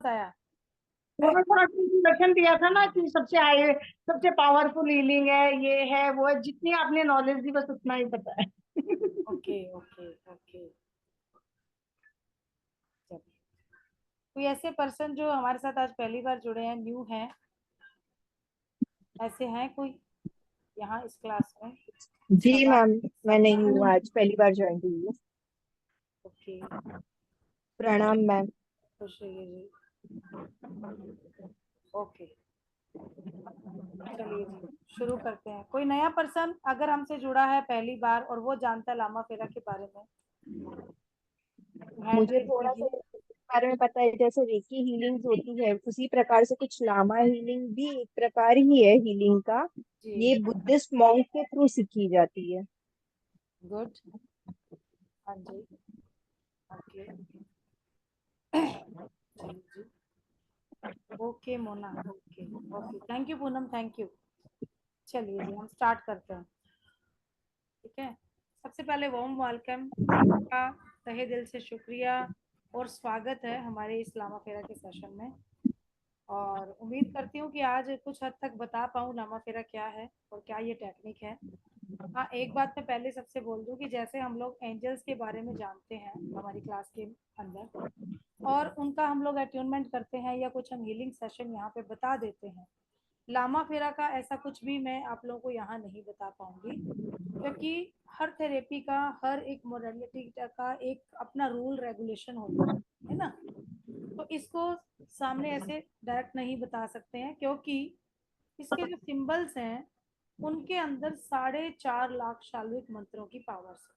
बताया? थोड़ा थोड़ा इंट्रोडक्शन दिया था ना कि सबसे पावरफुल हीलिंग है, ये है वो है, जितनी आपने नॉलेज दी बस उतना ही पता है। Okay okay okay. कोई ऐसे पर्सन जो हमारे साथ आज पहली बार जुड़े हैं, न्यू हैं, ऐसे हैं कोई यहाँ इस क्लास में? जी सब मैम, मैं नहीं सब हूँ, आज पहली बार ज्वाइन हुई हूँ। ओके। प्रणाम मैम। खुश रहिए जी। ओके, चलिए जी शुरू करते हैं। कोई नया पर्सन अगर हमसे जुड़ा है पहली बार और वो जानता है लामा फेरा के बारे में, हैंड मुझे रेज थोड़ा सा कीजिए। इसके बारे में पता है, जैसे रेकी हीलिंग होती है उसी प्रकार से कुछ लामा हीलिंग भी एक प्रकार ही है हीलिंग का। जी ये बुद्धिस्ट मॉन्क के थ्रू सीखी जाती है। गुड। हाँ जी ओके। चलिए जी। Okay Mona, okay okay, thank you Poonam, thank you. चलिए जी हम स्टार्ट करते हैं, ठीक है। सबसे पहले वार्म वेलकम का तहे दिल से शुक्रिया और स्वागत है हमारे इस लामा फेरा के सेशन में। और उम्मीद करती हूँ कि आज कुछ हद तक बता पाऊँ लामा फेरा क्या है और क्या ये टेक्निक है। हाँ, एक बात मैं पहले सबसे बोल दूँ कि जैसे हम लोग एंजल्स के बारे में जानते हैं हमारी क्लास के अंदर, और उनका हम लोग अट्यूनमेंट करते हैं या कुछ हम हीलिंग सेशन यहाँ पे बता देते हैं, लामा फेरा का ऐसा कुछ भी मैं आप लोगों को यहाँ नहीं बता पाऊंगी, क्योंकि हर थेरेपी का, हर एक मोडालिटी का एक अपना रूल रेगुलेशन होता है ना। तो इसको सामने ऐसे डायरेक्ट नहीं बता सकते हैं, क्योंकि इसके जो सिंबल्स हैं उनके अंदर 4.5 लाख शाल्विक मंत्रों की पावर्स है।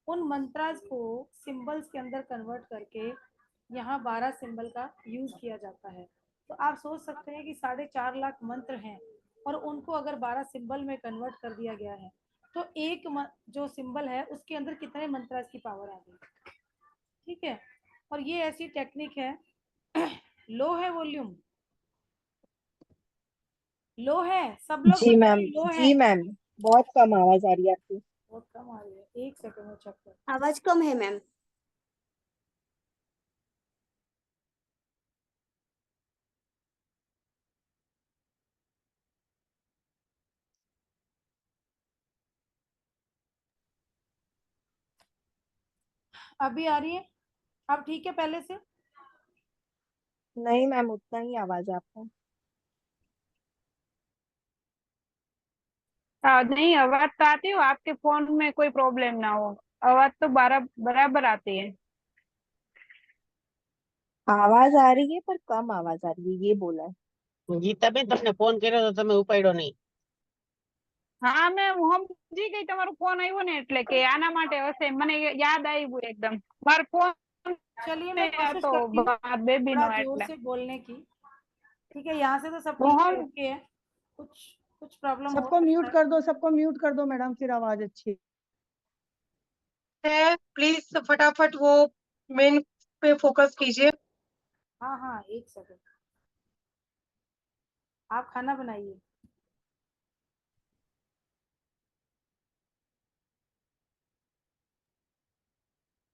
उन मंत्रास को सिंबल्स के अंदर कन्वर्ट करके यहाँ 12 सिंबल का यूज किया जाता है। तो आप सोच सकते हैं कि 4.5 लाख मंत्र हैं और उनको अगर 12 सिंबल में कन्वर्ट कर दिया गया है तो एक जो सिंबल है उसके अंदर कितने मंत्रास की पावर आ गई, ठीक है। और ये ऐसी टेक्निक है। लो है वॉल्यूम, लो है, सब लोग जी मैम, बताइए लो है। जी मैम, बहुत कम आवाज आ रही है आपकी। बहुत कम आ रही है, एक सेकंड में चेक कर। आवाज कम है मैम। अभी आ रही है? अब ठीक है पहले से? नहीं मैम, उतना ही आवाज है आपका। नहीं, आवाज तो आती हो, आपके फोन में कोई प्रॉब्लम ना हो, आवाज तो बराबर आती है। आवाज आ रही है पर कम आवाज आ रही है, ये बोला है। ગીતાબેન તમને ફોન કર્યો તો તમે ઉપાડ્યો નહીં. હા, મેં સમજી ગઈ તમારો ફોન આવ્યો ને, એટલે કે આના માટે હશે, મને યાદ આવ્યું એકદમ મારો ફોન चलिए मैं कोशिश तो करती हूँ बेबी थोड़ा नो जोर એટલે से बोलने की, ठीक है। यहाँ से तो सब तो ठीक है, हम ओके है। कुछ कुछ प्रॉब्लम हो सबको म्यूट सकता है। कर दो, सबको म्यूट कर दो मैडम, फिर आवाज अच्छी है प्लीज फटाफट वो मेन पे फोकस कीजिए. हाँ हाँ, एक सेकंड, आप खाना बनाइए।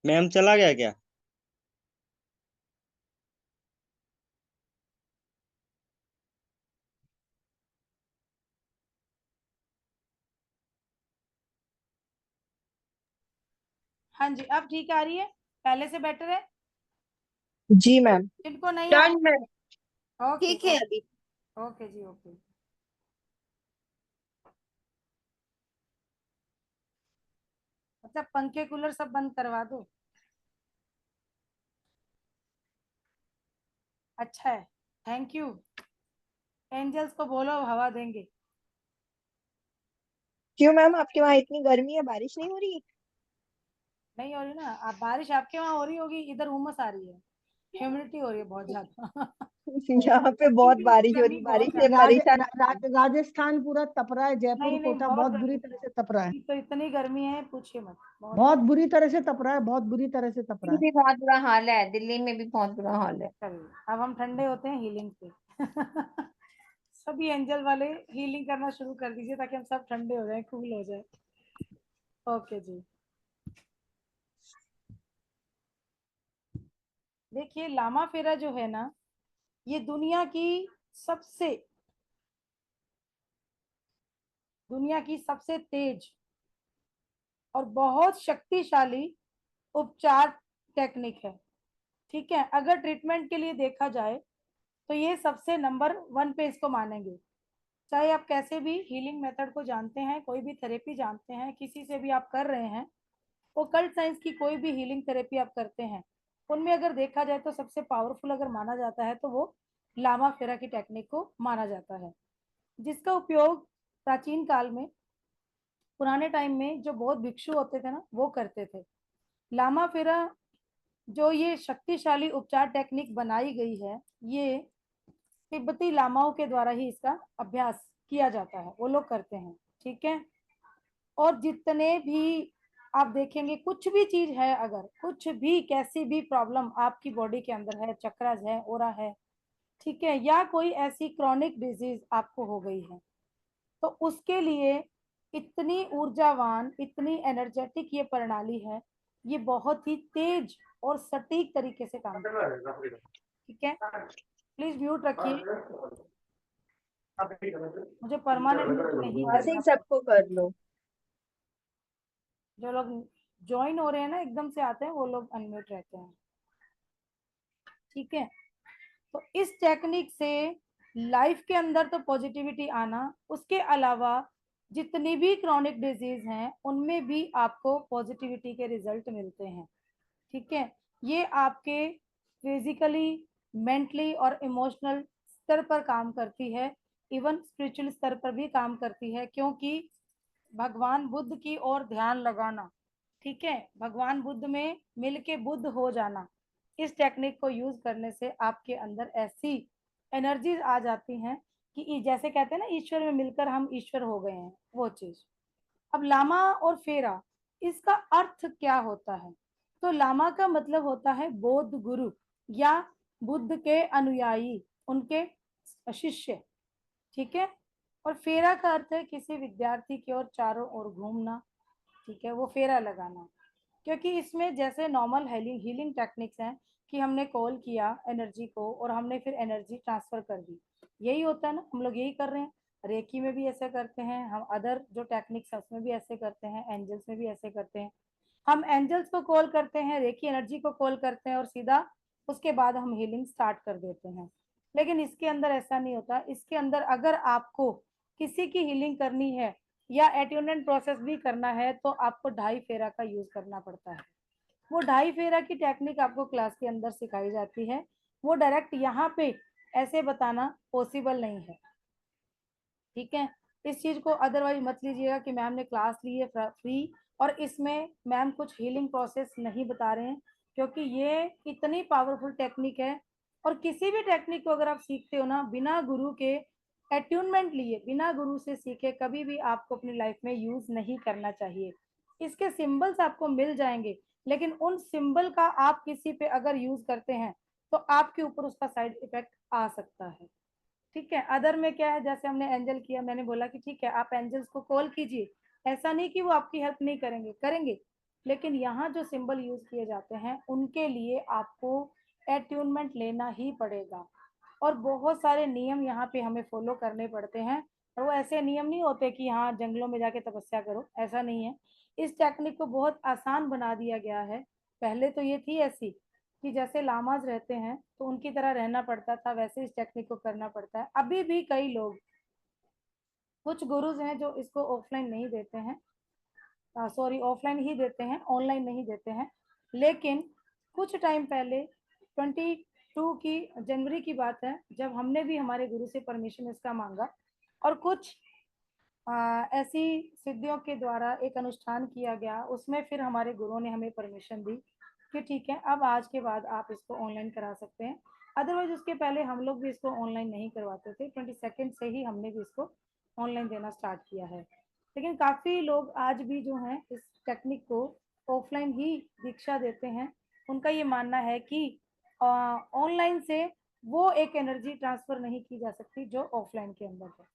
मैम चला गया क्या? हाँ जी, अब ठीक आ रही है, पहले से बेटर है। जी मैम। जिनको नहीं आ डन है. ओके ठीक है अभी। ओके जी ओके। मतलब पंखे कूलर सब बंद करवा दो, अच्छा है, थैंक यू। एंजल्स को बोलो हवा देंगे। क्यों मैम, आपके वहाँ इतनी गर्मी है, बारिश नहीं हो रही? नहीं हो रही ना, आप बारिश आपके वहाँ हो रही होगी, इधर उमस आ रही है, ह्यूमिडिटी हो रही है बहुत ज्यादा। यहाँ पे बहुत क्योंकि बारिश हो रही, गर्मी बारिश बहुत से ज्यादा है। परेशान हो गई। राजस्थान पूरा तप रहा है, जयपुर नहीं नहीं, कोटा बहुत बहुत बुरी गर्मी तरह है, से तप रहा है। अभी तो इतनी गर्मी है पूछिए मत, बहुत बहुत बुरी तरह से तप रहा है, बहुत बुरी तरह से तप रहा दिल्ली है। भी बहुत बुरा हाल है, दिल्ली में भी बहुत बुरा हाल है। चलिए अब हम ठंडे होते हैं हीलिंग पे। सभी एंजल वाले हीलिंग करना शुरू कर दीजिए ताकि हम सब ठंडे हो जाए, कूल हो जाए। ओके जी। देखिए लामा फेरा जो है ना, ये दुनिया की सबसे तेज और बहुत शक्तिशाली उपचार टेक्निक है। ठीक है, अगर ट्रीटमेंट के लिए देखा जाए तो ये सबसे नंबर 1 पे इसको मानेंगे। चाहे आप कैसे भी हीलिंग मेथड को जानते हैं, कोई भी थेरेपी जानते हैं, किसी से भी आप कर रहे हैं, ओकल्ट साइंस की कोई भी हीलिंग थेरेपी आप करते हैं, उनमें अगर देखा जाए तो सबसे पावरफुल अगर माना जाता है तो वो लामा फेरा की टेक्निक को माना जाता है, जिसका उपयोग प्राचीन काल में, पुराने टाइम में जो बौद्ध भिक्षु होते थे ना, वो करते थे। लामा फेरा जो ये शक्तिशाली उपचार टेक्निक बनाई गई है, ये तिब्बती लामाओं के द्वारा ही इसका अभ्यास किया जाता है, वो लोग करते हैं। ठीक है, और जितने भी आप देखेंगे, कुछ भी चीज है, अगर कुछ भी कैसी भी प्रॉब्लम आपकी बॉडी के अंदर है, चक्रास है, ओरा है, ठीक है, या कोई ऐसी क्रॉनिक डिजीज आपको हो गई है, तो उसके लिए इतनी ऊर्जावान, इतनी एनर्जेटिक ये प्रणाली है, ये बहुत ही तेज और सटीक तरीके से काम करती है। ठीक है, प्लीज म्यूट रखिए, मुझे परमानेंट नहीं पासिंग करना। सबको कर लो। जो लोग ज्वाइन हो रहे हैं ना, एकदम से आते हैं, वो लोग अनम्यूट रहते हैं। ठीक है, तो इस टेक्निक से लाइफ के अंदर तो पॉजिटिविटी आना, उसके अलावा जितनी भी क्रॉनिक डिजीज हैं उनमें भी आपको पॉजिटिविटी के रिजल्ट मिलते हैं। ठीक है, ये आपके फिजिकली, मेंटली और इमोशनल स्तर पर काम करती है, इवन स्पिरिचुअल स्तर पर भी काम करती है, क्योंकि भगवान बुद्ध की ओर ध्यान लगाना, ठीक है, भगवान बुद्ध में मिलके बुद्ध हो जाना, इस टेक्निक को यूज करने से आपके अंदर ऐसी एनर्जीज आ जाती हैं कि जैसे कहते हैं ना, ईश्वर में मिलकर हम ईश्वर हो गए हैं, वो चीज। अब लामा और फेरा, इसका अर्थ क्या होता है? तो लामा का मतलब होता है बौद्ध गुरु या बुद्ध के अनुयायी, उनके शिष्य। ठीक है, और फेरा का अर्थ है किसी विद्यार्थी की ओर चारों ओर घूमना। ठीक है, वो फेरा लगाना, क्योंकि इसमें जैसे नॉर्मल हीलिंग टेक्निक्स हैं कि हमने कॉल किया एनर्जी को और हमने फिर एनर्जी ट्रांसफर कर दी, यही होता है ना, हम लोग यही कर रहे हैं। रेकी में भी ऐसे करते हैं हम, अदर जो टेक्निक्स है उसमें भी ऐसे करते हैं, एंजल्स में भी ऐसे करते हैं। हम एंजल्स को कॉल करते हैं, रेकी एनर्जी को कॉल करते हैं और सीधा उसके बाद हम हीलिंग स्टार्ट कर देते हैं। लेकिन इसके अंदर ऐसा नहीं होता। इसके अंदर अगर आपको किसी की हीलिंग करनी है या एट्यूनमेंट प्रोसेस भी करना है तो आपको 2.5 फेरा का यूज करना पड़ता है। वो 2.5 फेरा की टेक्निक आपको क्लास के अंदर सिखाई जाती है, वो डायरेक्ट यहाँ पे ऐसे बताना पॉसिबल नहीं है। ठीक है, इस चीज को अदरवाइज मत लीजिएगा कि मैम ने क्लास ली है फ्री और इसमें मैम कुछ हीलिंग प्रोसेस नहीं बता रहे हैं, क्योंकि ये इतनी पावरफुल टेक्निक है। और किसी भी टेक्निक को अगर आप सीखते हो ना, बिना गुरु के एट्यूनमेंट लिए, बिना गुरु से सीखे, कभी भी आपको अपनी लाइफ में यूज नहीं करना चाहिए। इसके सिंबल्स आपको मिल जाएंगे, लेकिन उन सिंबल का आप किसी पे अगर यूज करते हैं तो आपके ऊपर उसका साइड इफेक्ट आ सकता है। ठीक है, अदर में क्या है, जैसे हमने एंजल किया, मैंने बोला कि ठीक है आप एंजल्स को कॉल कीजिए, ऐसा नहीं कि वो आपकी हेल्प नहीं करेंगे, करेंगे, लेकिन यहाँ जो सिंबल यूज किए जाते हैं उनके लिए आपको एट्यूनमेंट लेना ही पड़ेगा। और बहुत सारे नियम यहाँ पे हमें फॉलो करने पड़ते हैं, और वो ऐसे नियम नहीं होते कि हाँ जंगलों में जाके तपस्या करो, ऐसा नहीं है। इस टेक्निक को बहुत आसान बना दिया गया है। पहले तो ये थी ऐसी कि जैसे लामाज रहते हैं तो उनकी तरह रहना पड़ता था, वैसे इस टेक्निक को करना पड़ता है। अभी भी कई लोग, कुछ गुरुज हैं जो इसको ऑफलाइन नहीं देते हैं, सॉरी ऑफलाइन ही देते हैं, ऑनलाइन नहीं देते हैं। लेकिन कुछ टाइम पहले 22 की जनवरी की बात है, जब हमने भी हमारे गुरु से परमिशन इसका मांगा और कुछ ऐसी सिद्धियों के द्वारा एक अनुष्ठान किया गया, उसमें फिर हमारे गुरुओं ने हमें परमिशन दी कि ठीक है अब आज के बाद आप इसको ऑनलाइन करा सकते हैं। अदरवाइज उसके पहले हम लोग भी इसको ऑनलाइन नहीं करवाते थे, 22 से ही हमने भी इसको ऑनलाइन देना स्टार्ट किया है। लेकिन काफ़ी लोग आज भी जो हैं इस टेक्निक को ऑफलाइन ही दीक्षा देते हैं। उनका ये मानना है कि ऑनलाइन से वो एक एनर्जी ट्रांसफर नहीं की जा सकती जो ऑफलाइन के अंदर है।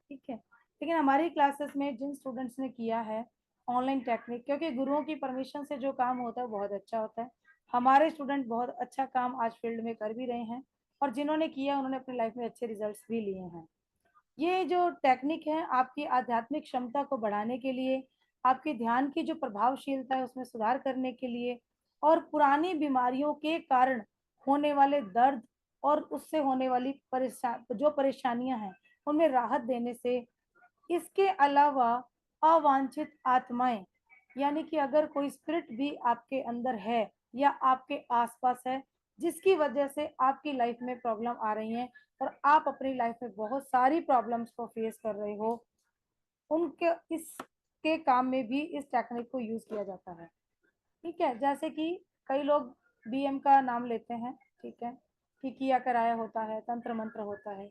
ठीक है, लेकिन हमारी क्लासेस में जिन स्टूडेंट्स ने किया है ऑनलाइन टेक्निक, क्योंकि गुरुओं की परमिशन से जो काम होता है बहुत अच्छा होता है, हमारे स्टूडेंट बहुत अच्छा काम आज फील्ड में कर भी रहे हैं, और जिन्होंने किया उन्होंने अपनी लाइफ में अच्छे रिजल्ट्स भी लिए हैं। ये जो टेक्निक है आपकी आध्यात्मिक क्षमता को बढ़ाने के लिए, आपके ध्यान की जो प्रभावशीलता है उसमें सुधार करने के लिए, और पुरानी बीमारियों के कारण होने वाले दर्द और उससे होने वाली जो परेशानियां हैं उनमें राहत देने से, इसके अलावा अवांछित आत्माएं, यानी कि अगर कोई स्पिरिट भी आपके अंदर है या आपके आसपास है जिसकी वजह से आपकी लाइफ में प्रॉब्लम आ रही है और आप अपनी लाइफ में बहुत सारी प्रॉब्लम्स को फेस कर रहे हो, उनके इसके काम में भी इस टेक्निक को यूज किया जाता है। ठीक है, जैसे कि कई लोग बीएम का नाम लेते हैं, ठीक है, कि किया कराया होता है, तंत्र मंत्र होता है।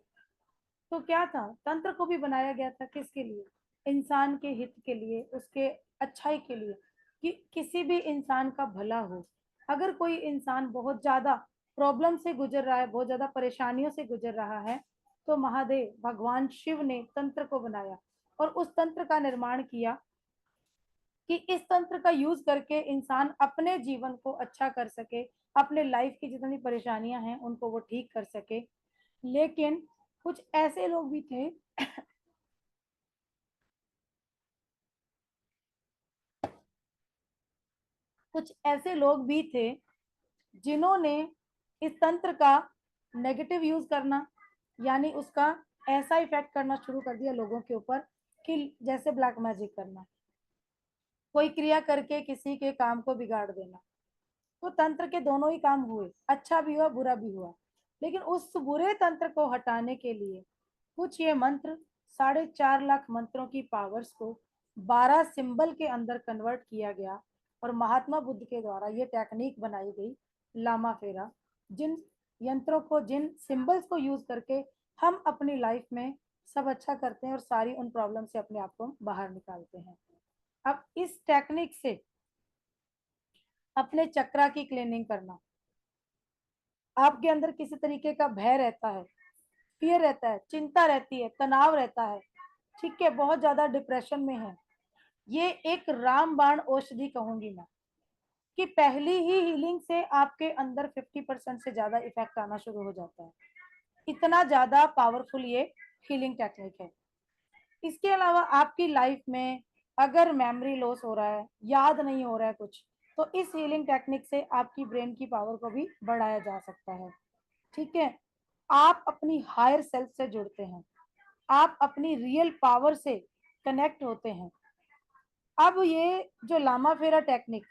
तो क्या था, तंत्र को भी बनाया गया था किसके लिए? इंसान के हित के लिए, उसके अच्छाई के लिए, कि किसी भी इंसान का भला हो। अगर कोई इंसान बहुत ज्यादा प्रॉब्लम से गुजर रहा है, बहुत ज्यादा परेशानियों से गुजर रहा है, तो महादेव भगवान शिव ने तंत्र को बनाया और उस तंत्र का निर्माण किया कि इस तंत्र का यूज करके इंसान अपने जीवन को अच्छा कर सके, अपने लाइफ की जितनी परेशानियां हैं उनको वो ठीक कर सके। लेकिन कुछ ऐसे लोग भी थे कुछ ऐसे लोग भी थे जिन्होंने इस तंत्र का नेगेटिव यूज करना, यानी उसका ऐसा इफेक्ट करना शुरू कर दिया लोगों के ऊपर कि जैसे ब्लैक मैजिक करना, कोई क्रिया करके किसी के काम को बिगाड़ देना। तो तंत्र के दोनों ही काम हुए, अच्छा भी हुआ बुरा भी हुआ। लेकिन उस बुरे तंत्र को हटाने के लिए कुछ ये मंत्र 4.5 लाख मंत्रों की पावर्स को 12 सिंबल के अंदर कन्वर्ट किया गया और महात्मा बुद्ध के द्वारा ये टेक्निक बनाई गई लामा फेरा, जिन यंत्रों को, जिन सिंबल्स को यूज करके हम अपनी लाइफ में सब अच्छा करते हैं और सारी उन प्रॉब्लम से अपने आप को बाहर निकालते हैं। अब इस टेक्निक से अपने चक्रा की क्लीनिंग करना, आपके अंदर किसी तरीके का भय रहता है, फियर रहता है, चिंता रहती है, तनाव रहता है, ठीक है, बहुत ज्यादा डिप्रेशन में है, ये एक रामबाण औषधि कहूंगी मैं, कि पहली ही हीलिंग से आपके अंदर 50% से ज्यादा इफेक्ट आना शुरू हो जाता है। इतना ज्यादा पावरफुल ये हीलिंग टेक्निक है। इसके अलावा आपकी लाइफ में अगर मेमोरी लॉस हो रहा है, याद नहीं हो रहा है कुछ, तो इस हीलिंग टेक्निक से आपकी ब्रेन की पावर को भी बढ़ाया जा सकता है। ठीक है, आप अपनी हायर सेल्फ से जुड़ते हैं, आप अपनी रियल पावर से कनेक्ट होते हैं। अब ये जो लामा फेरा टेक्निक,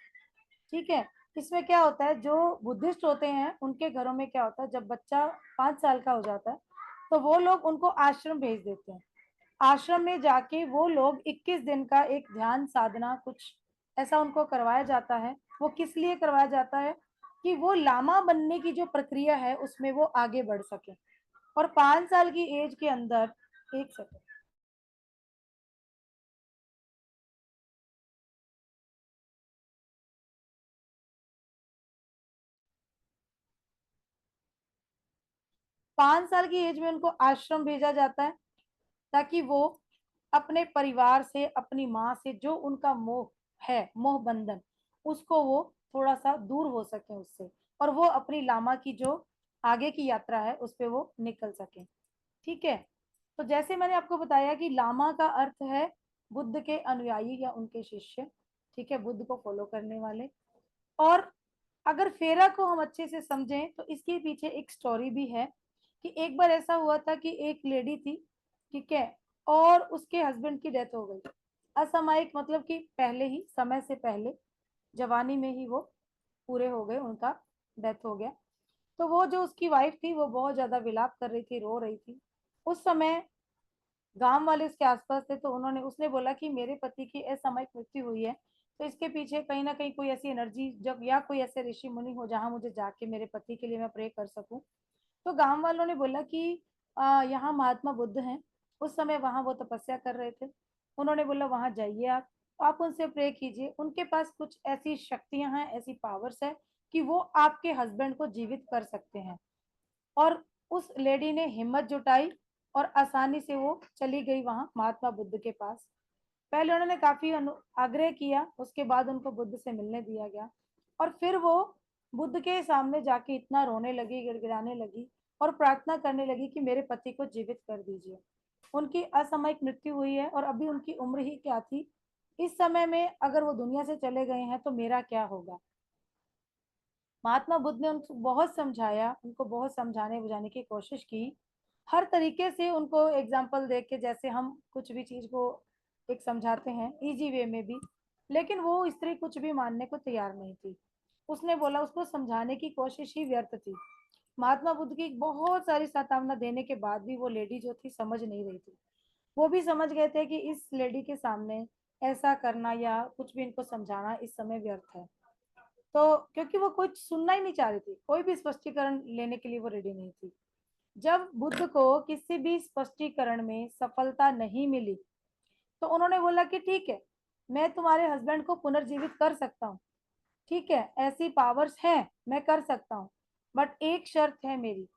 ठीक है, इसमें क्या होता है, जो बुद्धिस्ट होते हैं उनके घरों में क्या होता है, जब बच्चा 5 साल का हो जाता है तो वो लोग उनको आश्रम भेज देते हैं। आश्रम में जाके वो लोग 21 दिन का एक ध्यान साधना कुछ ऐसा उनको करवाया जाता है। वो किस लिए करवाया जाता है? कि वो लामा बनने की जो प्रक्रिया है उसमें वो आगे बढ़ सके। और 5 साल की एज के अंदर, एक सेकंड, 5 साल की एज में उनको आश्रम भेजा जाता है ताकि वो अपने परिवार से, अपनी माँ से जो उनका मोह है, मोह बंधन, उसको वो थोड़ा सा दूर हो सके उससे, और वो अपनी लामा की जो आगे की यात्रा है उस पर वो निकल सके। ठीक है, तो जैसे मैंने आपको बताया कि लामा का अर्थ है बुद्ध के अनुयायी या उनके शिष्य, ठीक है, बुद्ध को फॉलो करने वाले। और अगर फेरा को हम अच्छे से समझें तो इसके पीछे एक स्टोरी भी है कि एक बार ऐसा हुआ था कि एक लेडी थी, ठीक है, और उसके हस्बैंड की डेथ हो गई असामयिक, मतलब कि पहले ही, समय से पहले, जवानी में ही वो पूरे हो गए, उनका डेथ हो गया। तो वो जो उसकी वाइफ थी वो बहुत ज्यादा विलाप कर रही थी, रो रही थी। उस समय गांव वाले उसके आसपास थे, तो उसने बोला कि मेरे पति की असामयिक मृत्यु हुई है, तो इसके पीछे कहीं ना कहीं कोई ऐसी एनर्जी, जब या कोई ऐसे ऋषि मुनि हो जहाँ मुझे जाके मेरे पति के लिए मैं प्रे कर सकूं। तो गांव वालों ने बोला कि यहाँ महात्मा बुद्ध हैं, उस समय वहां वो तपस्या कर रहे थे। उन्होंने बोला वहां जाइए, आप उनसे प्रे कीजिए, उनके पास कुछ ऐसी शक्तियां हैं, ऐसी पावर्स है कि वो आपके हस्बैंड को जीवित कर सकते हैं। और उस लेडी ने हिम्मत जुटाई और आसानी से वो चली गई वहां महात्मा बुद्ध के पास। पहले उन्होंने काफी आग्रह किया, उसके बाद उनको बुद्ध से मिलने दिया गया, और फिर वो बुद्ध के सामने जाके इतना रोने लगी, गिड़गिड़ाने लगी और प्रार्थना करने लगी कि मेरे पति को जीवित कर दीजिए। उनकी असामयिक मृत्यु हुई है और अभी उनकी उम्र ही क्या थी। इस समय में अगर वो दुनिया से चले गए हैं तो मेरा क्या होगा। महात्मा बुद्ध ने उनको बहुत समझाया, उनको बहुत समझाने बुझाने की कोशिश की, हर तरीके से उनको एग्जाम्पल दे के, जैसे हम कुछ भी चीज को एक समझाते हैं इजी वे में भी, लेकिन वो स्त्री कुछ भी मानने को तैयार नहीं थी। उसने बोला, उसको समझाने की कोशिश ही व्यर्थ थी। महात्मा बुद्ध की बहुत सारी सतावना देने के बाद भी वो लेडी जो थी समझ नहीं रही थी। वो भी समझ गए थे कि इस लेडी के सामने ऐसा करना या कुछ भी इनको समझाना इस समय व्यर्थ है। तो क्योंकि वो कुछ सुनना ही नहीं चाह रही थी, कोई भी स्पष्टीकरण लेने के लिए वो रेडी नहीं थी। जब बुद्ध को किसी भी स्पष्टीकरण में सफलता नहीं मिली तो उन्होंने बोला कि ठीक है, मैं तुम्हारे हस्बैंड को पुनर्जीवित कर सकता हूँ, ठीक है, ऐसी पावर्स हैं, मैं कर सकता हूँ, बट एक शर्त है मेरी।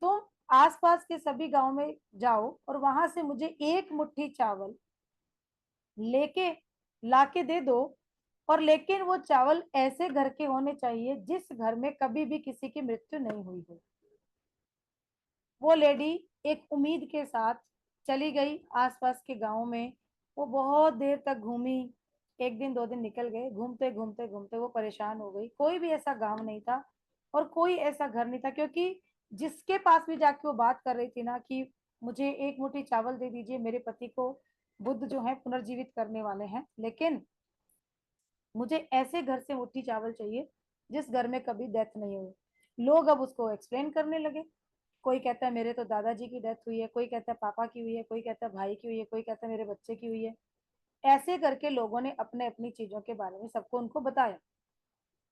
तुम आसपास के सभी गांव में जाओ और वहां से मुझे एक मुट्ठी चावल लेके लाके दे दो, और लेकिन वो चावल ऐसे घर के होने चाहिए जिस घर में कभी भी किसी की मृत्यु नहीं हुई हो। वो लेडी एक उम्मीद के साथ चली गई आसपास के गांव में। वो बहुत देर तक घूमी, एक दिन 2 दिन निकल गए, घूमते घूमते घूमते वो परेशान हो गई। कोई भी ऐसा गांव नहीं था और कोई ऐसा घर नहीं था, क्योंकि जिसके पास भी जाके वो बात कर रही थी ना कि मुझे एक मुट्ठी चावल दे दीजिए, मेरे पति को बुद्ध जो है पुनर्जीवित करने वाले हैं, लेकिन मुझे ऐसे घर से मुट्ठी चावल चाहिए जिस घर में कभी डेथ नहीं हुई। लोग अब उसको एक्सप्लेन करने लगे। कोई कहता है मेरे तो दादाजी की डेथ हुई है, कोई कहता है पापा की हुई है, कोई कहता है भाई की हुई है, कोई कहता है मेरे बच्चे की हुई है। ऐसे करके लोगों ने अपने अपनी चीजों के बारे में सबको उनको बताया,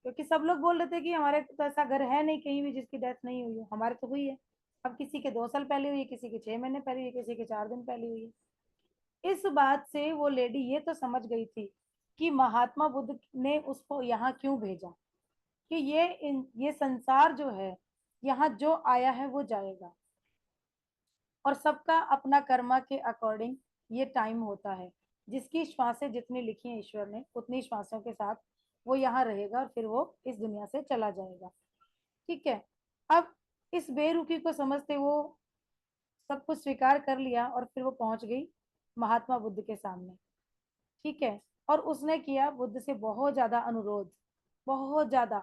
क्योंकि सब लोग बोल रहे थे कि हमारे तो ऐसा घर है नहीं कहीं भी जिसकी डेथ नहीं हुई है, हमारे तो हुई है। अब किसी के 2 साल पहले हुई है, किसी के 6 महीने पहले हुई है, किसी के 4 दिन पहले हुई है। इस बात से वो लेडी ये तो समझ गई थी कि महात्मा बुद्ध ने उसको यहाँ क्यों भेजा, कि ये संसार जो है, यहाँ जो आया है वो जाएगा, और सबका अपना कर्मा के अकॉर्डिंग ये टाइम होता है। जिसकी श्वासें जितनी लिखी हैं ईश्वर ने, उतनी श्वासों के साथ वो यहाँ रहेगा और फिर वो इस दुनिया से चला जाएगा। ठीक है। अब इस बेरुखी को समझते वो सब कुछ स्वीकार कर लिया और फिर वो पहुंच गई महात्मा बुद्ध के सामने। ठीक है। और उसने किया बुद्ध से बहुत ज्यादा अनुरोध, बहुत ज्यादा,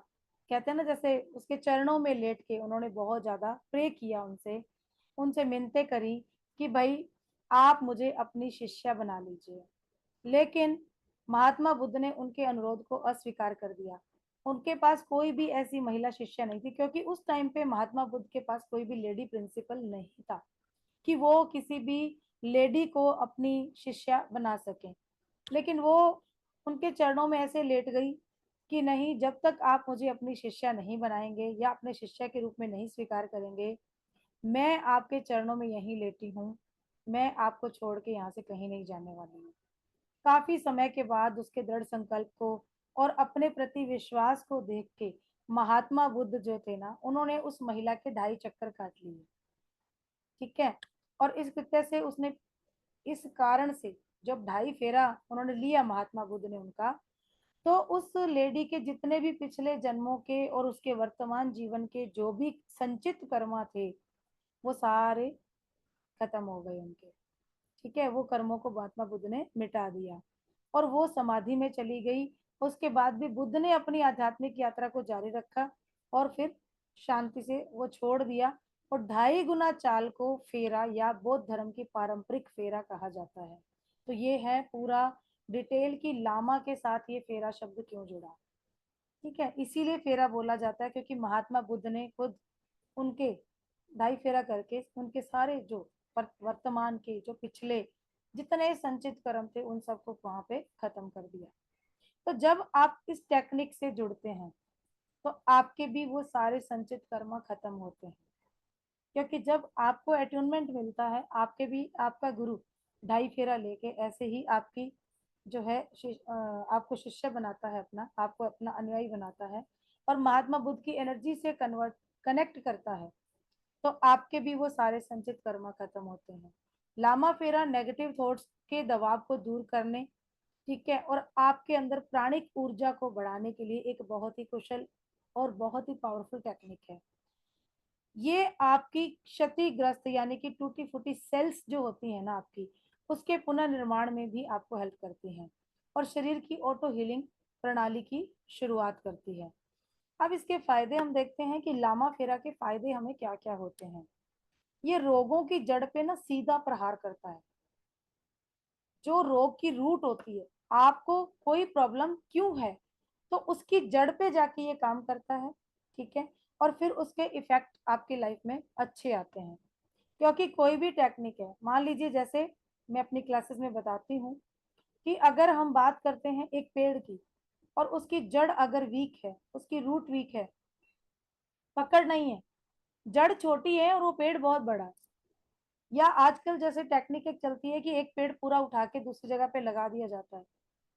कहते हैं ना जैसे उसके चरणों में लेट के उन्होंने बहुत ज्यादा प्रे किया उनसे, उनसे मिन्नतें करी कि भाई आप मुझे अपनी शिष्या बना लीजिए। लेकिन महात्मा बुद्ध ने उनके अनुरोध को अस्वीकार कर दिया। उनके पास कोई भी ऐसी महिला शिष्या नहीं थी, क्योंकि उस टाइम पे महात्मा बुद्ध के पास कोई भी लेडी प्रिंसिपल नहीं था कि वो किसी भी लेडी को अपनी शिष्या बना सके। लेकिन वो उनके चरणों में ऐसे लेट गई कि नहीं, जब तक आप मुझे अपनी शिष्या नहीं बनाएंगे या अपने शिष्या के रूप में नहीं स्वीकार करेंगे, मैं आपके चरणों में यहीं लेटी हूँ, मैं आपको छोड़ के यहाँ से कहीं नहीं जाने वाली हूँ। काफी समय के बाद उसके दृढ़ संकल्प को और अपने प्रति विश्वास को देख के महात्मा बुद्ध जो थे ना, उन्होंने उस महिला के 2.5 चक्कर काट लिए। ठीक है। और इस कृत्य से उसने, इस कारण से जब 2.5 फेरा उन्होंने लिया महात्मा बुद्ध ने उनका, तो उस लेडी के जितने भी पिछले जन्मों के और उसके वर्तमान जीवन के जो भी संचित कर्मा थे वो सारे खत्म हो गए उनके। ठीक है। वो कर्मों को महात्मा बुद्ध ने मिटा दिया और वो समाधि में चली गई। उसके बाद भी बुद्ध ने अपनी आध्यात्मिक यात्रा को जारी रखा और फिर शांति से वो छोड़ दिया। और 2.5 गुना चाल को फेरा या बौद्ध धर्म की पारंपरिक फेरा कहा जाता है। तो ये है पूरा डिटेल की लामा के साथ ये फेरा शब्द क्यों जुड़ा। ठीक है। इसीलिए फेरा बोला जाता है क्योंकि महात्मा बुद्ध ने खुद उनके 2.5 फेरा करके उनके सारे जो वर्तमान के जो पिछले जितने संचित कर्म थे उन सबको वहां पे खत्म कर दिया। तो जब आप इस टेक्निक से जुड़ते हैं तो आपके भी वो सारे संचित कर्म खत्म होते हैं, क्योंकि जब आपको अट्यूनमेंट मिलता है, आपके भी आपका गुरु 2.5 फेरा लेके ऐसे ही आपकी जो है आपको शिष्य बनाता है, अपना आपको अपना अनुयायी बनाता है और महात्मा बुद्ध की एनर्जी से कनेक्ट करता है, तो आपके भी वो सारे संचित कर्म खत्म होते हैं। लामा फेरा नेगेटिव थॉट्स के दबाव को दूर करने, ठीक है, और आपके अंदर प्राणिक ऊर्जा को बढ़ाने के लिए एक बहुत ही कुशल और बहुत ही पावरफुल टेक्निक है। ये आपकी क्षतिग्रस्त यानी कि टूटी फूटी सेल्स जो होती है ना आपकी, उसके पुनर्निर्माण में भी आपको हेल्प करती हैं और शरीर की ऑटो हीलिंग प्रणाली की शुरुआत करती है। अब इसके फायदे हम देखते हैं कि लामा फेरा के फायदे हमें क्या क्या होते हैं। ये रोगों की जड़ पे ना सीधा प्रहार करता है। जो रोग की रूट होती है, आपको कोई प्रॉब्लम क्यों है, तो उसकी जड़ पे जाके ये काम करता है। ठीक है, और फिर उसके इफेक्ट आपकी लाइफ में अच्छे आते हैं। क्योंकि कोई भी टेक्निक है, मान लीजिए जैसे मैं अपनी क्लासेस में बताती हूँ कि अगर हम बात करते हैं एक पेड़ की और उसकी जड़ अगर वीक है, उसकी रूट वीक है, पकड़ नहीं है, जड़ छोटी है और वो पेड़ बहुत बड़ा है, या आजकल जैसे टेक्निक एक चलती है कि एक पेड़ पूरा उठा के दूसरी जगह पे लगा दिया जाता है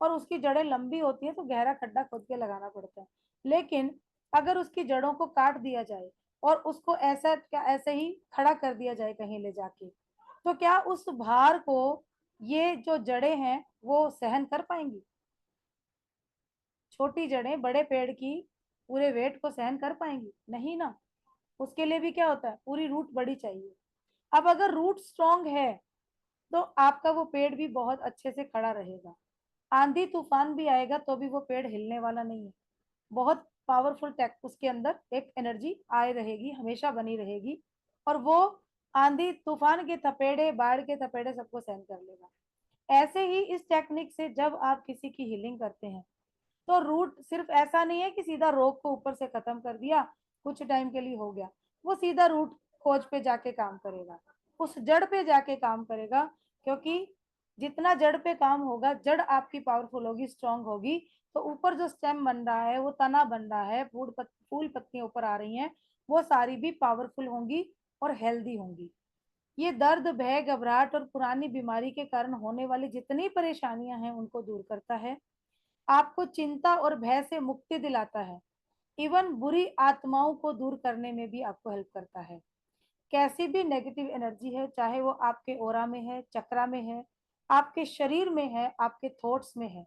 और उसकी जड़ें लंबी होती है तो गहरा खड्डा खोद के लगाना पड़ता है। लेकिन अगर उसकी जड़ों को काट दिया जाए और उसको ऐसा क्या ऐसे ही खड़ा कर दिया जाए कहीं ले जाके, तो क्या उस भार को ये जो जड़ें हैं वो सहन कर पाएंगी? छोटी जड़ें बड़े पेड़ की पूरे वेट को सहन कर पाएंगी? नहीं ना। उसके लिए भी क्या होता है, पूरी रूट बड़ी चाहिए। अब अगर रूट स्ट्रांग है तो आपका वो पेड़ भी बहुत अच्छे से खड़ा रहेगा। आंधी तूफान भी आएगा तो भी वो पेड़ हिलने वाला नहीं है। बहुत पावरफुल टेक उसके अंदर एक एनर्जी आए रहेगी, हमेशा बनी रहेगी, और वो आंधी तूफान के थपेड़े बाढ़ के थपेड़े सबको सहन कर लेगा। ऐसे ही इस टेक्निक से जब आप किसी की हीलिंग करते हैं तो रूट सिर्फ ऐसा नहीं है कि सीधा रोग को ऊपर से खत्म कर दिया, कुछ टाइम के लिए हो गया। वो सीधा रूट खोज पे जाके काम करेगा, उस जड़ पे जाके काम करेगा। क्योंकि जितना जड़ पे काम होगा, जड़ आपकी पावरफुल होगी, स्ट्रांग होगी, तो ऊपर जो स्टेम बन रहा है, वो तना बन रहा है, फूल पत्तियां ऊपर आ रही हैं, वो सारी भी पावरफुल होंगी और हेल्दी होंगी। ये दर्द, भय, घबराहट और पुरानी बीमारी के कारण होने वाली जितनी परेशानियां हैं उनको दूर करता है। आपको चिंता और भय से मुक्ति दिलाता है। इवन बुरी आत्माओं को दूर करने में भी आपको हेल्प करता है। कैसी भी नेगेटिव एनर्जी है, चाहे वो आपके ओरा में है, चक्रा में है, आपके शरीर में है, आपके थॉट्स में है,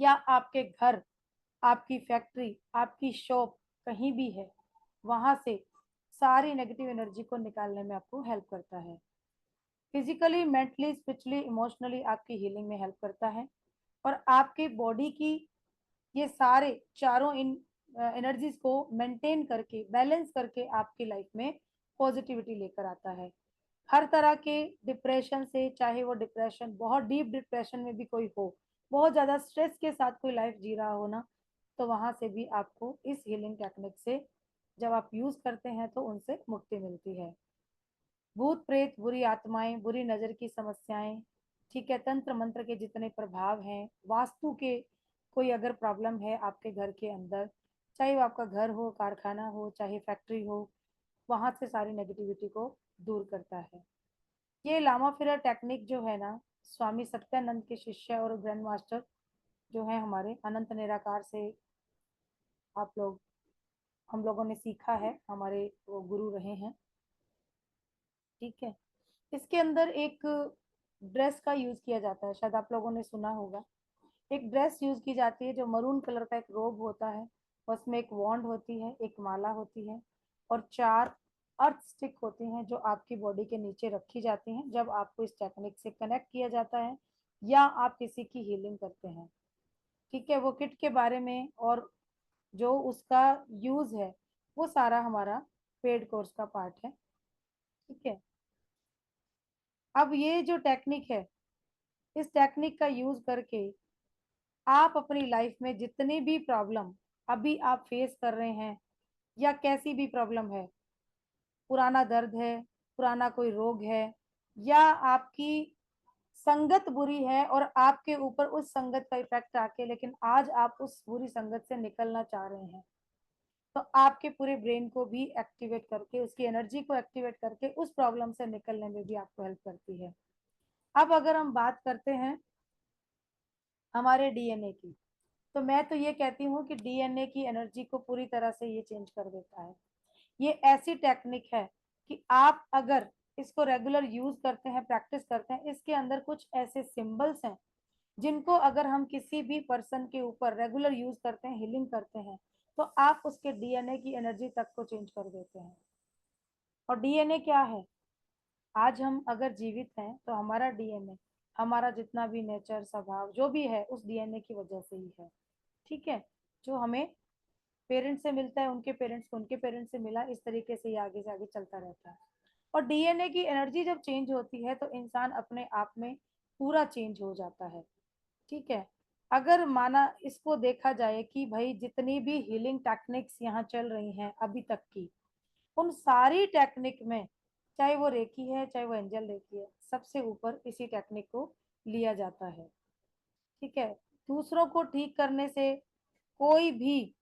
या आपके घर, आपकी फैक्ट्री, आपकी शॉप कहीं भी है, वहां से सारी नेगेटिव एनर्जी को निकालने में आपको हेल्प करता है। फिजिकली, मेंटली, स्पिरिचुअली, इमोशनली आपकी हीलिंग में हेल्प करता है। और आपके बॉडी की ये सारे चारों इन एनर्जीज को मेंटेन करके, बैलेंस करके आपकी लाइफ में पॉजिटिविटी लेकर आता है। हर तरह के डिप्रेशन से, चाहे वो डिप्रेशन बहुत डीप डिप्रेशन में भी कोई हो, बहुत ज्यादा स्ट्रेस के साथ कोई लाइफ जी रहा हो ना, तो वहां से भी आपको इस हीलिंग टेक्निक से जब आप यूज करते हैं तो उनसे मुक्ति मिलती है। भूत प्रेत, बुरी आत्माएं, बुरी नजर की समस्याएं, ठीक है, तंत्र मंत्र के जितने प्रभाव हैं, वास्तु के कोई अगर प्रॉब्लम है आपके घर के अंदर, चाहे वो आपका घर हो, कारखाना हो, चाहे फैक्ट्री हो, वहां से सारी नेगेटिविटी को दूर करता है। ये लामा फिरा टेक्निक जो है ना, स्वामी सत्यानंद के शिष्य और ग्रैंड मास्टर जो है हमारे अनंत निराकार से आप लोग हम लोगों ने सीखा है, हमारे वो गुरु रहे हैं। ठीक है, इसके अंदर एक ड्रेस का यूज किया जाता है, शायद आप लोगों ने सुना होगा। एक ड्रेस यूज की जाती है जो मरून कलर का एक रोब होता है, उसमें एक वॉन्ड होती है, एक माला होती है, और 4 अर्थ स्टिक होती हैं जो आपकी बॉडी के नीचे रखी जाती हैं जब आपको इस टेक्निक से कनेक्ट किया जाता है या आप किसी की हीलिंग करते हैं। ठीक है, वो किट के बारे में और जो उसका यूज है वो सारा हमारा पेड कोर्स का पार्ट है। ठीक है, अब ये जो टेक्निक है, इस टेक्निक का यूज करके आप अपनी लाइफ में जितनी भी प्रॉब्लम अभी आप फेस कर रहे हैं, या कैसी भी प्रॉब्लम है, पुराना दर्द है, पुराना कोई रोग है, या आपकी संगत बुरी है और आपके ऊपर उस संगत का इफेक्ट आके लेकिन आज आप उस बुरी संगत से निकलना चाह रहे हैं, तो आपके पूरे ब्रेन को भी एक्टिवेट करके, उसकी एनर्जी को एक्टिवेट करके उस प्रॉब्लम से निकलने में भी आपको हेल्प करती है। अब अगर हम बात करते हैं हमारे डीएनए की, तो मैं तो ये कहती हूँ कि डीएनए की एनर्जी को पूरी तरह से ये चेंज कर देता है। ये ऐसी टेक्निक है कि आप अगर इसको रेगुलर यूज करते हैं, प्रैक्टिस करते हैं, इसके अंदर कुछ ऐसे सिंबल्स हैं जिनको अगर हम किसी भी पर्सन के ऊपर रेगुलर यूज करते हैं, हीलिंग करते हैं, तो आप उसके डीएनए की एनर्जी तक को चेंज कर देते हैं। और डीएनए क्या है? आज हम अगर जीवित हैं तो हमारा डीएनए, हमारा जितना भी नेचर स्वभाव जो भी है उस डीएनए की वजह से ही है। ठीक है, जो हमें पेरेंट्स से मिलता है, उनके पेरेंट्स को उनके पेरेंट्स से मिला, इस तरीके से आगे से आगे चलता रहता है। और डीएनए की एनर्जी जब चेंज होती है तो इंसान अपने आप में पूरा चेंज हो जाता है। ठीक है, अगर माना इसको देखा जाए कि भाई जितनी भी हीलिंग टेक्निक्स यहाँ चल रही हैं अभी तक की, उन सारी टेक्निक में चाहे वो रेकी है चाहे वो एंजल रेकी है, सबसे ऊपर इसी टेक्निक को लिया जाता है। ठीक है, दूसरों को ठीक करने से कोई भी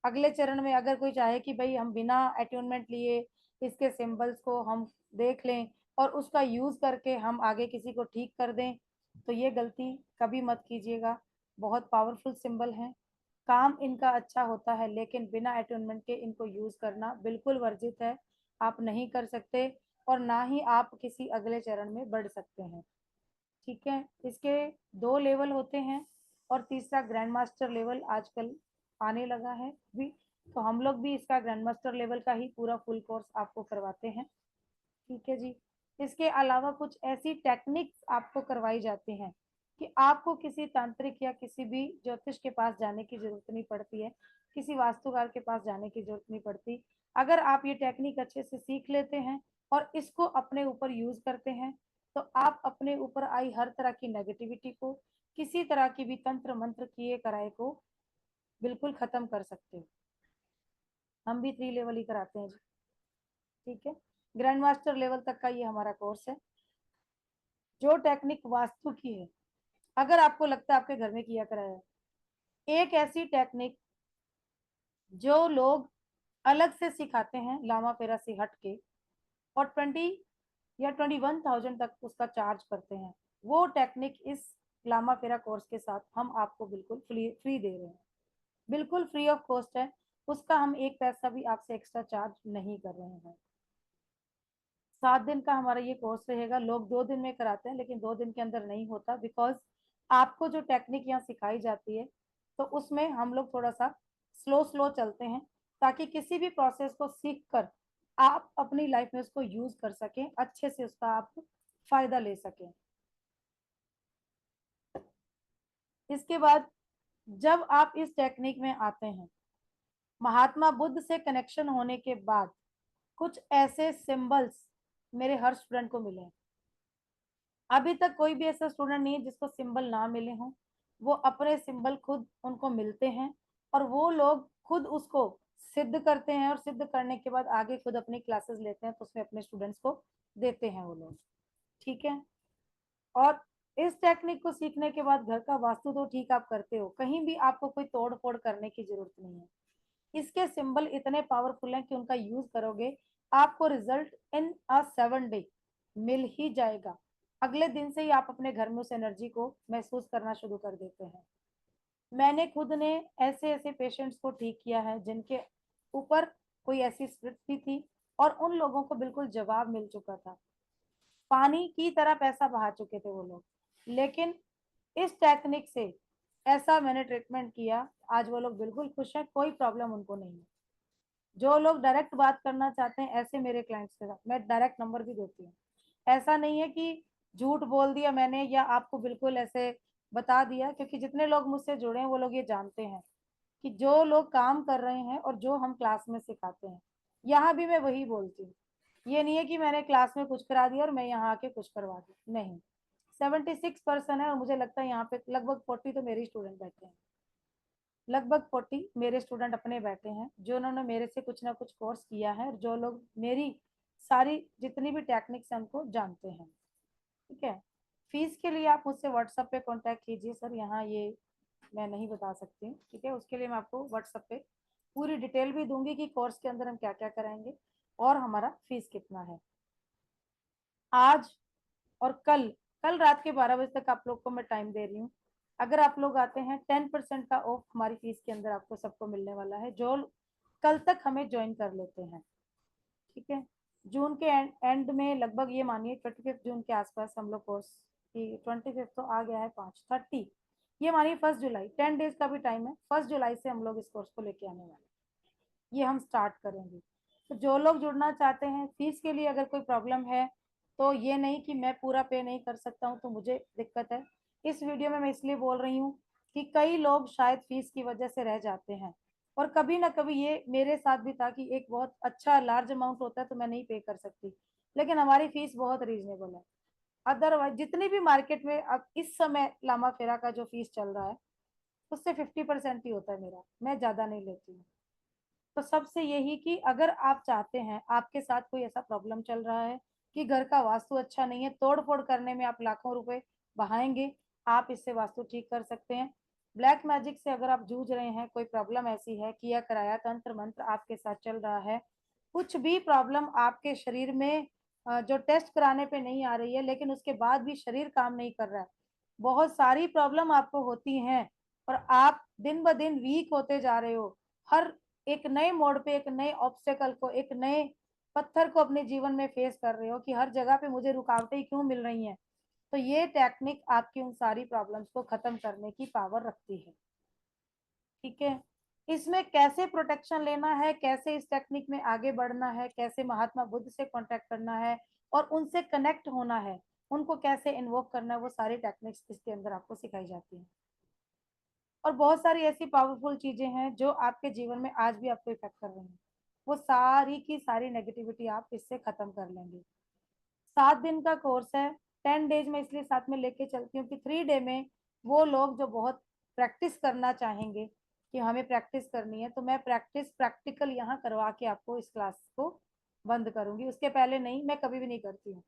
अगले चरण में अगर कोई चाहे कि भाई हम बिना अट्यूनमेंट लिए इसके सिंबल्स को हम देख लें और उसका यूज करके हम आगे किसी को ठीक कर दें, तो ये गलती कभी मत कीजिएगा। बहुत पावरफुल सिंबल हैं, काम इनका अच्छा होता है, लेकिन बिना अट्यूनमेंट के इनको यूज करना बिल्कुल वर्जित है। आप नहीं कर सकते और ना ही आप किसी अगले चरण में बढ़ सकते हैं। ठीक है, इसके 2 लेवल होते हैं और तीसरा ग्रैंड मास्टर लेवल आजकल आने लगा है भी, तो हम लोग भी इसका ग्रैंड मास्टर लेवल का ही पूरा फुल कोर्स आपको करवाते हैं। ठीक है जी, इसके अलावा कुछ ऐसी टेक्निक्स आपको करवाई जाती हैं कि आपको किसी तांत्रिक या किसी भी ज्योतिष के पास जाने की जरूरत नहीं पड़ती है, किसी वास्तुकार के पास जाने की जरूरत नहीं पड़ती। अगर आप ये टेक्निक अच्छे से सीख लेते हैं और इसको अपने ऊपर यूज करते हैं तो आप अपने ऊपर आई हर तरह की नेगेटिविटी को, किसी तरह की भी तंत्र मंत्र किए कराए को बिल्कुल खत्म कर सकते हो। हम भी 3 लेवल ही कराते हैं जी। ठीक है, ग्रैंड मास्टर लेवल तक का ये हमारा कोर्स है। जो टेक्निक वास्तु की है, अगर आपको लगता है आपके घर में किया कराया है, एक ऐसी टेक्निक जो लोग अलग से सिखाते हैं लामा फेरा से हट के और 20 या 21,000 तक उसका चार्ज करते हैं, वो टेक्निक इस लामा फेरा कोर्स के साथ हम आपको बिल्कुल फ्री दे रहे हैं, बिल्कुल फ्री ऑफ कॉस्ट है। उसका हम एक पैसा भी आपसे एक्स्ट्रा चार्ज नहीं कर रहे हैं। 7 दिन का हमारा ये कोर्स रहेगा। लोग 2 दिन में कराते हैं लेकिन 2 दिन के अंदर नहीं होता, बिकॉज आपको जो टेक्निक यहाँ सिखाई जाती है तो उसमें हम लोग थोड़ा सा स्लो स्लो चलते हैं ताकि किसी भी प्रोसेस को सीख कर आप अपनी लाइफ में उसको यूज कर सकें, अच्छे से उसका आप फायदा ले सकें। इसके बाद जब आप इस टेक्निक में आते हैं, महात्मा बुद्ध से कनेक्शन होने के बाद कुछ ऐसे सिंबल्स मेरे हर स्टूडेंट को मिले हैं। अभी तक कोई भी ऐसा स्टूडेंट नहीं है जिसको सिंबल ना मिले हों। वो अपने सिंबल खुद उनको मिलते हैं और वो लोग खुद उसको सिद्ध करते हैं और सिद्ध करने के बाद आगे खुद अपनी क्लासेस लेते हैं तो उसमें अपने स्टूडेंट्स को देते हैं वो लोग। ठीक है, और इस टेक्निक को सीखने के बाद घर का वास्तु तो ठीक आप करते हो, कहीं भी आपको कोई तोड़ फोड़ करने की जरूरत नहीं है। इसके सिंबल इतने पावरफुल हैं कि उनका यूज करोगे आपको result in a 7 day meal ही जाएगा। अगले दिन से ही आप अपने घर में उस एनर्जी को महसूस करना शुरू कर देते हैं। मैंने खुद ने ऐसे ऐसे पेशेंट्स को ठीक किया है जिनके ऊपर कोई ऐसी स्थिति थी और उन लोगों को बिल्कुल जवाब मिल चुका था, पानी की तरह पैसा बहा चुके थे वो लोग, लेकिन इस टेक्निक से ऐसा मैंने ट्रीटमेंट किया, आज वो लोग बिल्कुल खुश हैं, कोई प्रॉब्लम उनको नहीं है। जो लोग डायरेक्ट बात करना चाहते हैं ऐसे मेरे क्लाइंट्स के साथ मैं डायरेक्ट नंबर भी देती हूँ। ऐसा नहीं है कि झूठ बोल दिया मैंने या आपको बिल्कुल ऐसे बता दिया, क्योंकि जितने लोग मुझसे जुड़े हैं वो लोग ये जानते हैं कि जो लोग काम कर रहे हैं और जो हम क्लास में सिखाते हैं, यहाँ भी मैं वही बोलती हूँ। ये नहीं है कि मैंने क्लास में कुछ करा दिया और मैं यहाँ आके कुछ करवा दी, नहीं। 76% है और मुझे लगता है यहाँ पे लगभग 40 तो मेरे स्टूडेंट बैठे हैं, लगभग 40 मेरे स्टूडेंट अपने बैठे हैं जो उन्होंने मेरे से कुछ ना कुछ कोर्स किया है और जो लोग मेरी सारी जितनी भी टेक्निक्स हैं उनको जानते हैं। ठीक है, फीस के लिए आप मुझसे व्हाट्सएप पे कांटेक्ट कीजिए सर, यहाँ ये मैं नहीं बता सकती हूँ। ठीक है, उसके लिए मैं आपको व्हाट्सएप पे पूरी डिटेल भी दूंगी कि कोर्स के अंदर हम क्या क्या कराएंगे और हमारा फीस कितना है। आज और कल कल रात के 12 बजे तक आप लोग को मैं टाइम दे रही हूँ। अगर आप लोग आते हैं 10% का ऑफ हमारी फीस के अंदर आपको सबको मिलने वाला है जो कल तक हमें ज्वाइन कर लेते हैं। ठीक है, जून के एंड में लगभग ये मानिए 25 जून के आसपास हम लोग कोर्स की 25 तो आ गया है 5 30 ये मानिए 1 जुलाई, 10 डेज का भी टाइम है। 1 जुलाई से हम लोग इस कोर्स को लेके आने वाले, ये हम स्टार्ट करेंगे। तो जो लोग जुड़ना चाहते हैं, फीस के लिए अगर कोई प्रॉब्लम है तो ये नहीं कि मैं पूरा पे नहीं कर सकता हूँ तो मुझे दिक्कत है। इस वीडियो में मैं इसलिए बोल रही हूँ कि कई लोग शायद फीस की वजह से रह जाते हैं, और कभी ना कभी ये मेरे साथ भी था कि एक बहुत अच्छा लार्ज अमाउंट होता है तो मैं नहीं पे कर सकती, लेकिन हमारी फीस बहुत रीजनेबल है। अदरवाइज जितनी भी मार्केट में अब इस समय लामा फेरा का जो फीस चल रहा है उससे 50% ही होता है मेरा, मैं ज्यादा नहीं लेती हूँ। तो सबसे यही कि अगर आप चाहते हैं, आपके साथ कोई ऐसा प्रॉब्लम चल रहा है कि घर का वास्तु अच्छा नहीं है, तोड़ फोड़ करने में आप लाखों रुपए बहाएंगे, आप इससे वास्तु ठीक कर सकते हैं। ब्लैक मैजिक से अगर आप जूझ रहे हैं, कोई प्रॉब्लम ऐसी है, किया कराया तंत्र मंत्र आपके साथ चल रहा है, कुछ भी प्रॉब्लम आपके शरीर में जो टेस्ट कराने पे नहीं आ रही है लेकिन उसके बाद भी शरीर काम नहीं कर रहा है, बहुत सारी प्रॉब्लम आपको होती हैं और आप दिन ब दिन वीक होते जा रहे हो, हर एक नए मोड़ पे एक नए ऑब्स्टेकल को, एक नए पत्थर को अपने जीवन में फेस कर रहे हो कि हर जगह पे मुझे रुकावटें क्यों मिल रही हैं, तो ये टेक्निक आपकी उन सारी प्रॉब्लम्स को खत्म करने की पावर रखती है। ठीक है, इसमें कैसे प्रोटेक्शन लेना है, कैसे इस टेक्निक में आगे बढ़ना है, कैसे महात्मा बुद्ध से कांटेक्ट करना है और उनसे कनेक्ट होना है, उनको कैसे इन्वोक करना है, वो सारी टेक्निक्स इसके अंदर आपको सिखाई जाती हैं। और बहुत सारी ऐसी पावरफुल चीजें हैं जो आपके जीवन में आज भी आपको इफेक्ट कर रही हैं, वो सारी की सारी नेगेटिविटी आप इससे खत्म कर लेंगे। 7 दिन का कोर्स है, 10 डेज में इसलिए साथ में लेके चलती हूँ कि 3 डे में वो लोग जो बहुत प्रैक्टिस करना चाहेंगे कि हमें प्रैक्टिस करनी है, तो मैं प्रैक्टिस प्रैक्टिकल यहाँ करवा के आपको इस क्लास को बंद करूंगी, उसके पहले नहीं, मैं कभी भी नहीं करती हूँ।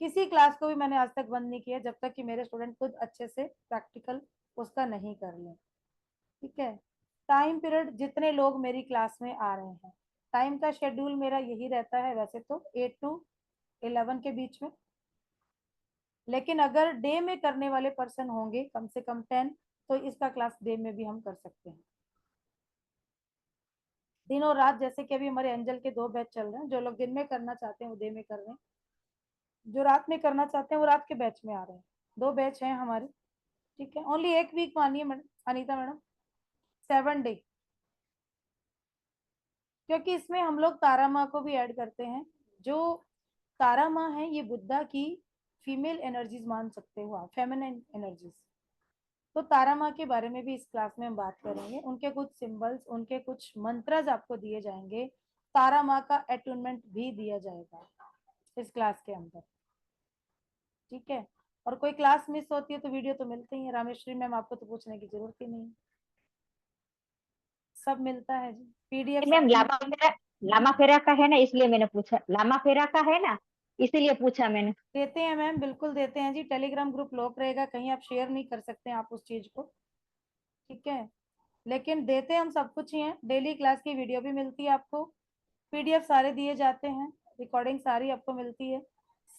किसी क्लास को भी मैंने आज तक बंद नहीं किया जब तक कि मेरे स्टूडेंट खुद अच्छे से प्रैक्टिकल उसका नहीं कर लें। ठीक है, टाइम पीरियड जितने लोग मेरी क्लास में आ रहे हैं, टाइम का शेड्यूल मेरा यही रहता है वैसे तो 8 to 11 के बीच में, लेकिन अगर डे में करने वाले पर्सन होंगे कम से कम 10, तो इसका क्लास डे में भी हम कर सकते हैं, दिन और रात। जैसे कि अभी हमारे एंजल के 2 बैच चल रहे हैं, जो लोग दिन में करना चाहते हैं वो डे में कर रहे हैं, जो रात में करना चाहते हैं वो रात के बैच में आ रहे हैं। 2 बैच हैं हमारे। ठीक है, ओनली 1 वीक मानिए मैडम, अनीता मैडम, 7 डे, क्योंकि इसमें हम लोग तारा माँ को भी ऐड करते हैं। जो तारा माँ है ये बुद्धा की फीमेल एनर्जीज मान सकते हो आप, फेमिनिन एनर्जीज। तो तारा माँ के बारे में भी इस क्लास में हम बात करेंगे, उनके कुछ सिंबल्स, उनके कुछ मंत्रज आपको दिए जाएंगे, तारा माँ का अटूनमेंट भी दिया जाएगा इस क्लास के अंदर। ठीक है, और कोई क्लास मिस होती है तो वीडियो तो मिलते ही है, रामेश्वरी मैम आपको तो पूछने की जरूरत ही नहीं, सब मिलता है जी, पीडीएफ मैम लामा फेरा का है ना, इसलिए मैंने पूछा, लामा फेरा का है ना, इसीलिए पूछा मैंने। देते हैं मैम, बिल्कुल देते हैं जी। टेलीग्राम ग्रुप लॉक रहेगा, कहीं आप शेयर नहीं कर सकते हैं आप उस चीज को। ठीक है, लेकिन देते हम सब कुछ ही हैं, डेली क्लास की वीडियो भी मिलती है आपको, पीडीएफ सारे दिए जाते हैं, रिकॉर्डिंग सारी आपको मिलती है,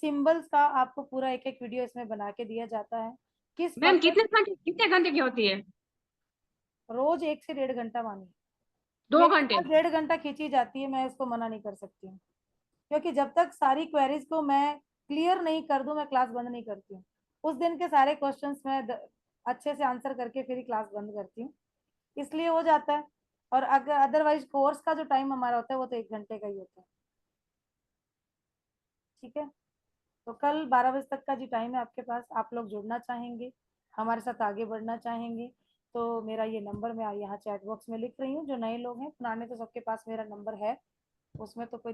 सिंबल्स का आपको पूरा एक एक वीडियो इसमें बना के दिया जाता है। किस मैम कितने घंटे की होती है? रोज 1 से 1.5 घंटा मानिए, 2 मेरे घंटे? पास 1.5 घंटा खींची जाती है, मैं उसको मना नहीं कर सकती हूँ, क्योंकि जब तक सारी क्वेरीज को मैं क्लियर नहीं कर दूं मैं क्लास बंद नहीं करती हूँ। उस दिन के सारे क्वेश्चंस मैं अच्छे से आंसर करके फिर ही क्लास बंद करती हूँ, इसलिए हो जाता है। और अगर अदरवाइज कोर्स का जो टाइम हमारा होता है वो तो 1 घंटे का ही होता है। ठीक है, तो कल 12 बजे तक का जी टाइम है आपके पास, आप लोग जुड़ना चाहेंगे, हमारे साथ आगे बढ़ना चाहेंगे तो मेरा ये नंबर मैं यहाँ चैट बॉक्स में लिख रही हूँ। जो नए लोग हैं, पुराने तो सबके पास मेरा नंबर है, उसमें तो कोई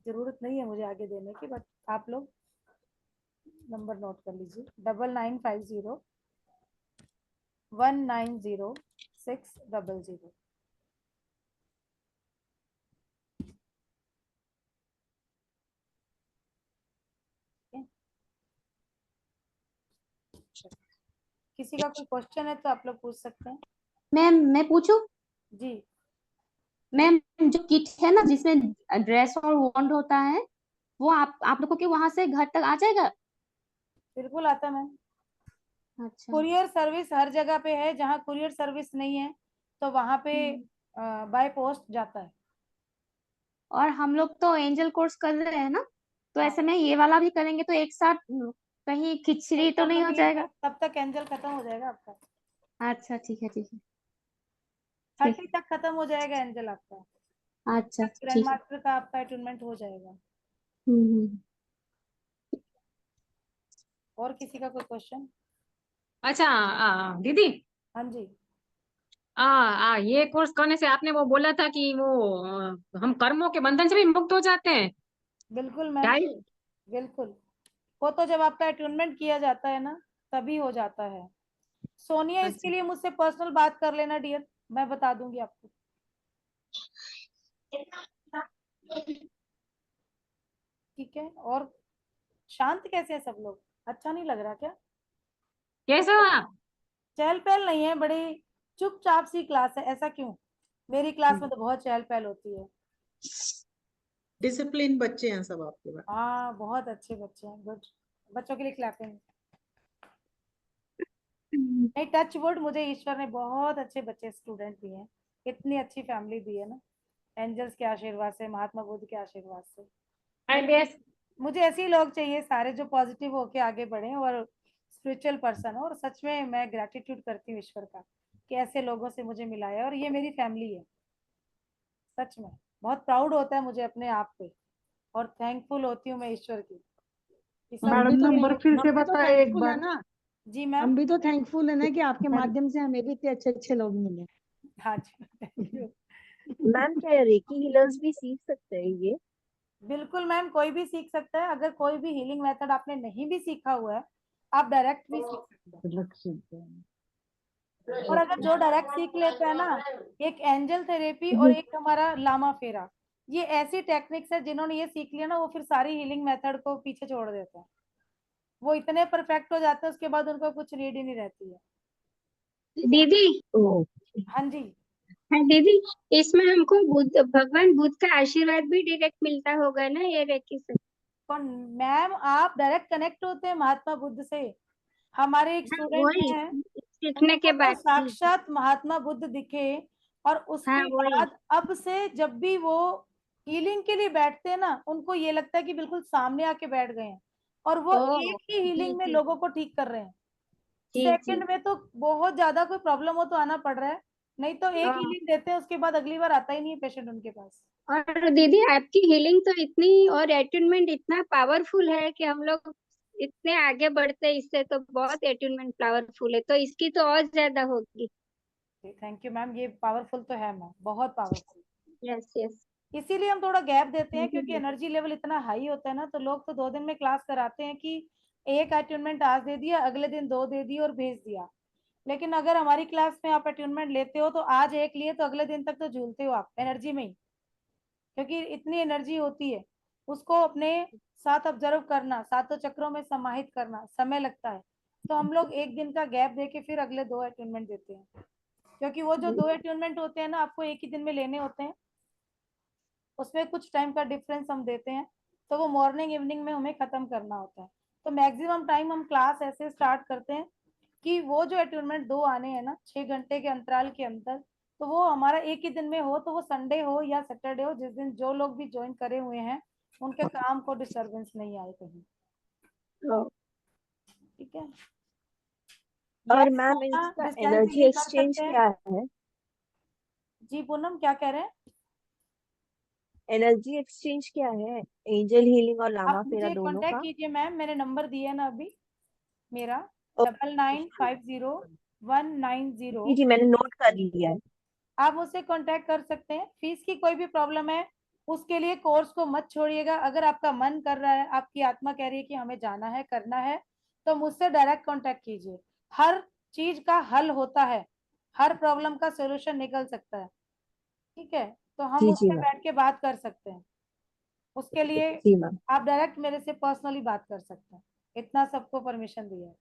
जरूरत नहीं है मुझे आगे देने की, बट आप लोग नंबर नोट कर लीजिए, 9950190600। किसी का कोई क्वेश्चन है तो आप लोग पूछ सकते हैं मैम मैं पूछूं? जी। मैम जो किट है ना जिसमें ड्रेस और वॉन्ड होता है, वो आप लोगों के वहां से घर तक आ जाएगा? बिल्कुल आता है मैम, अच्छा। कुरियर सर्विस हर जगह पे है, जहाँ कुरियर सर्विस नहीं है तो वहां पे बाय पोस्ट जाता है। और हम लोग तो एंजल कोर्स कर रहे हैं ना, तो हाँ, ऐसे में ये वाला भी करेंगे तो एक साथ कहीं खिचड़ी तो नहीं हो जाएगा? तब तक एंजल खत्म हो जाएगा आपका। अच्छा ठीक है ठीक है 30 तक खत्म हो जाएगा एंजल आपका। अच्छा ग्रैंड ठीक है। मास्टर का आपका अटूनमेंट हो जाएगा। हम्म। और किसी का कोई क्वेश्चन? अच्छा दीदी, हाँ जी। ये कोर्स करने से आपने वो बोला था कि वो हम कर्मों के बंधन से भी मुक्त हो जाते हैं। बिल्कुल मैम, राइट। बिल्कुल। वो तो जब आपका अटूनमेंट किया जाता है ना, तभी हो जाता है। सोनिया, इसके अच्छा। लिए मुझसे पर्सनल बात कर लेना डियर, मैं बता दूंगी आपको। ठीक है। और शांत कैसे है सब लोग? अच्छा नहीं लग रहा क्या? कैसे हो आप? चहल पहल नहीं है, बड़ी चुपचाप सी क्लास है, ऐसा क्यों? मेरी क्लास में तो बहुत चहल पहल होती है। डिसिप्लिन बच्चे हैं सब आपके पास। हाँ, बहुत अच्छे बच्चे हैं, गुड। बच्चों के लिए क्लैपिंग। नहीं, टच वुड, मुझे ईश्वर ने बहुत अच्छे बच्चे स्टूडेंट दिए हैं, इतनी अच्छी फैमिली दी है ना, एंजल्स के आशीर्वाद से, महात्मा बुद्ध के आशीर्वाद से। मुझे ऐसे ही लोग चाहिए सारे जो पॉजिटिव होके आगे बढ़े और स्पिरिचुअल पर्सन हो। और सच में मैं ग्रेटिट्यूड करती हूँ ईश्वर का कि ऐसे लोगों से मुझे मिला है, और ये मेरी फैमिली है। सच में बहुत प्राउड होता है मुझे अपने आप पे, और थैंकफुल होती हूँ मैं ईश्वर की कि सब मैडम कुछ नंबर फिर से बताए एक थैंकफुल है बार। ना, जी मैम। हम भी तो थैंकफुल है ना कि आपके माध्यम से हमें भी इतने अच्छे अच्छे लोग मिले। हाँ जी, थैंक यू। मैम क्या रेकी हीलर्स भी सीख सकते हैं ये? बिल्कुल मैम, कोई भी सीख सकता है। अगर कोई भी हीलिंग मेथड आपने नहीं भी सीखा हुआ है, आप डायरेक्ट भी सीख सकते हैं। और अगर जो डायरेक्ट सीख लेता है ना, एक एंजल थेरेपी और एक हमारा लामा फेरा, ये ऐसी टेक्निक्स है, जिन्होंने ये सीख लिया ना, वो फिर सारी हीलिंग मेथड को पीछे छोड़ देते हैं। वो इतने परफेक्ट हो जाते हैं, उसके बाद उनको कुछ नीड ही नहीं रहती है। दीदी। हाँ जी। हाँ दीदी, इसमें हमको भगवान बुद्ध का आशीर्वाद भी डायरेक्ट मिलता होगा ना ये रेकी से? पर मैम, आप डायरेक्ट कनेक्ट होते हैं महात्मा बुद्ध से। हमारे एक हाँ स्टूडेंट वही हैं, सीखने उनको के तो बाद ठीक है। साक्षात महात्मा बुद्ध दिखे, और हाँ उसके वही। बाद अब से जब भी वो हीलिंग के लिए बैठते हैं ना, उनको ये लगता है कि बिल्कुल सामने आके बैठ गए हैं, और वो ओ एक ही जी हीलिंग में जी लोगों को ठीक कर रहे हैं। जी जी। सेकंड में तो बहुत ज्यादा कोई प्रॉब्लम हो तो आना पड़ रहा है, नहीं तो एक ओ, हीलिंग देते हैं, उसके बाद अगली बार आता ही नहीं है पेशेंट उनके पास। और दीदी आपकी हीलिंग तो इतनी और एट्यूनमेंट इतना पावरफुल है कि हम लोग इतने आगे बढ़ते हैं इससे, तो बहुत एट्यूनमेंट पावरफुल है, तो इसकी तो और ज्यादा होगी। थैंक यू मैम, ये पावरफुल तो है मैम, बहुत पावरफुल। Yes yes. इसीलिए हम थोड़ा गैप देते हैं, क्योंकि एनर्जी लेवल इतना हाई होता है ना, तो लोग तो 2 दिन में क्लास कराते हैं कि एक अट्यूनमेंट आज दे दिया, अगले दिन 2 दे दिए और भेज दिया। लेकिन अगर हमारी क्लास में आप अट्यूनमेंट लेते हो, तो आज एक लिए तो अगले दिन तक तो झूलते हो आप एनर्जी में ही, क्योंकि इतनी एनर्जी होती है। उसको अपने साथ ऑब्जर्व करना, सातों चक्रों में समाहित करना समय लगता है। तो हम लोग एक दिन का गैप देके फिर अगले 2 अट्यूनमेंट देते हैं, क्योंकि वो जो 2 अट्यूनमेंट होते हैं ना, आपको एक ही दिन में लेने होते हैं, उसमें कुछ टाइम का डिफरेंस हम देते हैं, तो वो मॉर्निंग इवनिंग में हमें खत्म करना होता है। तो मैक्सिमम टाइम हम क्लास ऐसे स्टार्ट करते हैं कि वो जो अट्यूनमेंट 2 आने हैं ना 6 घंटे के अंतराल के अंदर, तो वो हमारा एक ही दिन में हो, तो वो संडे हो या सैटरडे हो, जिस दिन जो लोग भी ज्वाइन करे हुए हैं उनके काम को डिस्टरबेंस नहीं आए कहीं। ठीक है। और यस मैम मोना, इसका डिस्टेंस एनर्जी हीलिंग कर एक्सचेंज सकते हैं। क्या है? जी पूनम, क्या कह रहे हैं? एनर्जी एक्सचेंज क्या है एंजल हीलिंग और लामा आप फेरा मुझे दोनों कांटेक्ट का? कीजिए मैम, मैंने नंबर दिया है ना अभी, मेरा ओके, 9950190190। जी जी मैंने नोट कर लिया है। आप मुझसे कांटेक्ट कर सकते हैं। फीस की कोई भी प्रॉब्लम है, उसके लिए कोर्स को मत छोड़िएगा। अगर आपका मन कर रहा है, आपकी आत्मा कह रही है कि हमें जाना है, करना है, तो मुझसे डायरेक्ट कांटेक्ट कीजिए। हर चीज का हल होता है, हर प्रॉब्लम का सोल्यूशन निकल सकता है। ठीक है, तो हम जी उस जी पर मैम। बैठ के बात कर सकते हैं। उसके लिए जी मैम। आप डायरेक्ट मेरे से पर्सनली बात कर सकते हैं, इतना सबको परमिशन दिया है।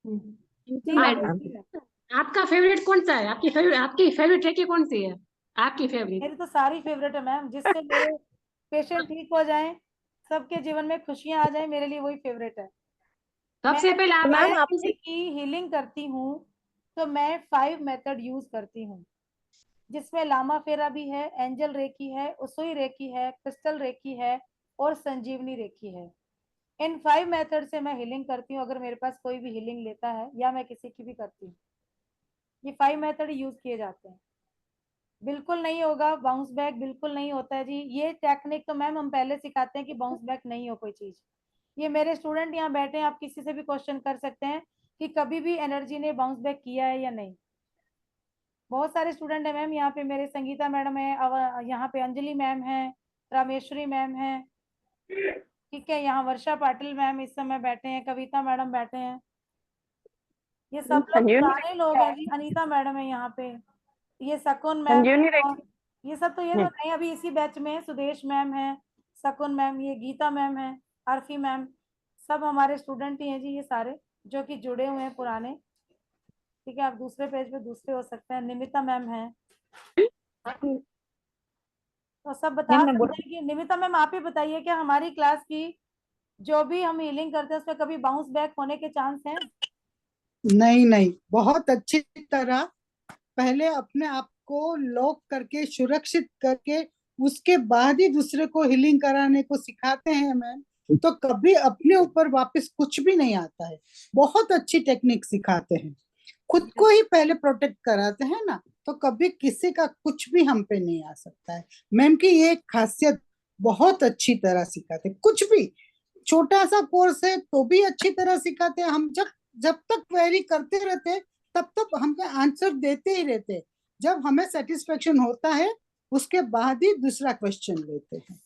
जी हाँ मैम। मैम। आपका फेवरेट कौन सा है? आपकी फेवरेट रेकी कौन सी है? आपकी फेवरेट? मेरी तो सारी फेवरेट है मैम, जिससे मेरे पेशेंट ठीक हो जाएं, सबके जीवन में खुशियां आ जाएं, मेरे लिए वही फेवरेट है। मैं सबसे पहले आप मैं मैम आप किसी की हीलिंग करती हूँ, तो मैं 5 मेथड यूज करती हूँ, जिसमें लामा फेरा भी है, एंजल रेकी है, उसुई रेकी है, क्रिस्टल रेकी है, और संजीवनी रेकी है। इन 5 मेथड से मैं हीलिंग करती हूँ। अगर मेरे पास कोई भी हीलिंग लेता है या मैं किसी की भी करती हूँ, ये 5 मेथड यूज किए जाते हैं। बिल्कुल नहीं होगा बाउंस बैक, बिल्कुल नहीं होता है जी। ये टेक्निक तो मैम हम पहले सिखाते हैं कि बाउंस बैक नहीं हो कोई चीज। ये मेरे स्टूडेंट यहाँ बैठे हैं, आप किसी से भी क्वेश्चन कर सकते हैं कि कभी भी एनर्जी ने बाउंस बैक किया है या नहीं। बहुत सारे स्टूडेंट है मैम यहाँ पे, मेरे संगीता मैडम है, यहाँ पे अंजलि मैम है, रामेश्वरी मैम है, ठीक है, यहाँ वर्षा पाटिल मैम इस समय बैठे हैं, कविता मैडम बैठे हैं। ये सब लोग पुराने लोग हैं जी। अनीता मैडम है यहाँ पे, ये शकुन मैम, और ये सब तो ये तो नहीं अभी इसी बैच में है। सुदेश मैम है, शकुन मैम, ये गीता मैम है, अर्फी मैम, सब हमारे स्टूडेंट ही हैं जी, ये सारे जो कि जुड़े हुए हैं पुराने। ठीक है, आप दूसरे पेज पे दूसरे हो सकते हैं। निमिता मैम है, तो सब बता सकते हैं कि निमिता मैम आप ही बताइए क्या हमारी क्लास की जो भी हम हीलिंग करते हैं उसमें कभी बाउंस बैक होने के चांस हैं? नहीं नहीं, बहुत अच्छी तरह पहले अपने आप को लॉक करके सुरक्षित करके उसके बाद ही दूसरे को हीलिंग कराने को सिखाते हैं मैम, तो कभी अपने ऊपर वापस कुछ भी नहीं आता है। बहुत अच्छी टेक्निक सिखाते हैं, खुद को ही पहले प्रोटेक्ट कराते हैं ना, तो कभी किसी का कुछ भी हम पे नहीं आ सकता है। मैम की ये खासियत बहुत अच्छी तरह सिखाते, कुछ भी छोटा सा कोर्स है तो भी अच्छी तरह सिखाते हैं। हम जब तक क्वेरी करते रहते तब तक हमको आंसर देते ही रहते, जब हमें सेटिस्फेक्शन होता है उसके बाद ही दूसरा क्वेश्चन लेते हैं।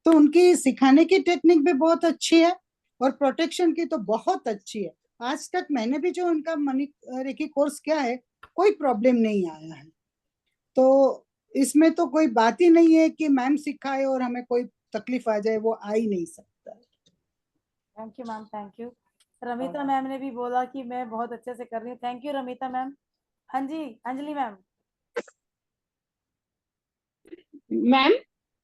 तो उनकी सिखाने की टेक्निक भी बहुत अच्छी है और प्रोटेक्शन की तो बहुत अच्छी है। आज तक मैंने भी जो उनका मनी रेकी कोर्स किया है कोई प्रॉब्लम नहीं आया है, तो इसमें तो कोई बात ही नहीं है कि मैम सिखाए और हमें कोई तकलीफ आ जाए, वो आ ही नहीं सकता है। Thank you ma'am, thank you. Ramita ma'am ने भी बोला कि मैं बहुत अच्छे से कर रही हूँ। Thank you Ramita ma'am. हाँ जी अंजलि मैम। मैम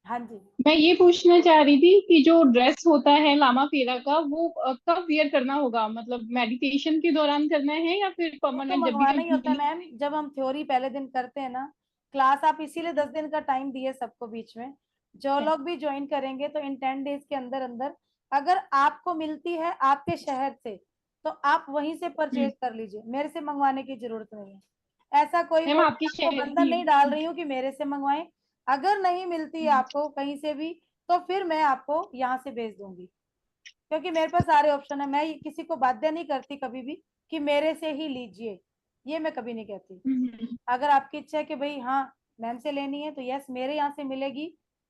हाँ जी, मैं ये पूछना चाह रही थी कि जो ड्रेस होता है लामा फेरा का वो कब वियर करना होगा, मतलब मेडिटेशन के दौरान करना है या फिर वो तो परमानेंट जब भी मंगवाना ही होता है healing- मैम। जब हम थ्योरी पहले दिन करते हैं ना क्लास, आप इसीलिए 10 दिन का टाइम दिए सबको बीच में। जो लोग भी ज्वाइन करेंगे तो इन 10 डेज के अंदर अंदर अगर आपको मिलती है आपके शहर से तो आप वहीं से परचेज कर लीजिए, मेरे से मंगवाने की जरूरत नहीं है। ऐसा कोई मैम वो आपकी आपको शहर बंधन की नहीं डाल रही हूँ कि मेरे से मंगवाएं। अगर नहीं मिलती है आपको कहीं से भी तो फिर मैं आपको यहाँ से भेज दूंगी, क्योंकि मेरे पास सारे ऑप्शन है। मैं किसी को बाध्य नहीं करती कभी भी कि मेरे से ही लीजिए, ये मैं कभी नहीं कहती। अगर आपकी इच्छा है कि भाई हाँ मैम से लेनी है तो यस मेरे यहाँ से मिलेगी,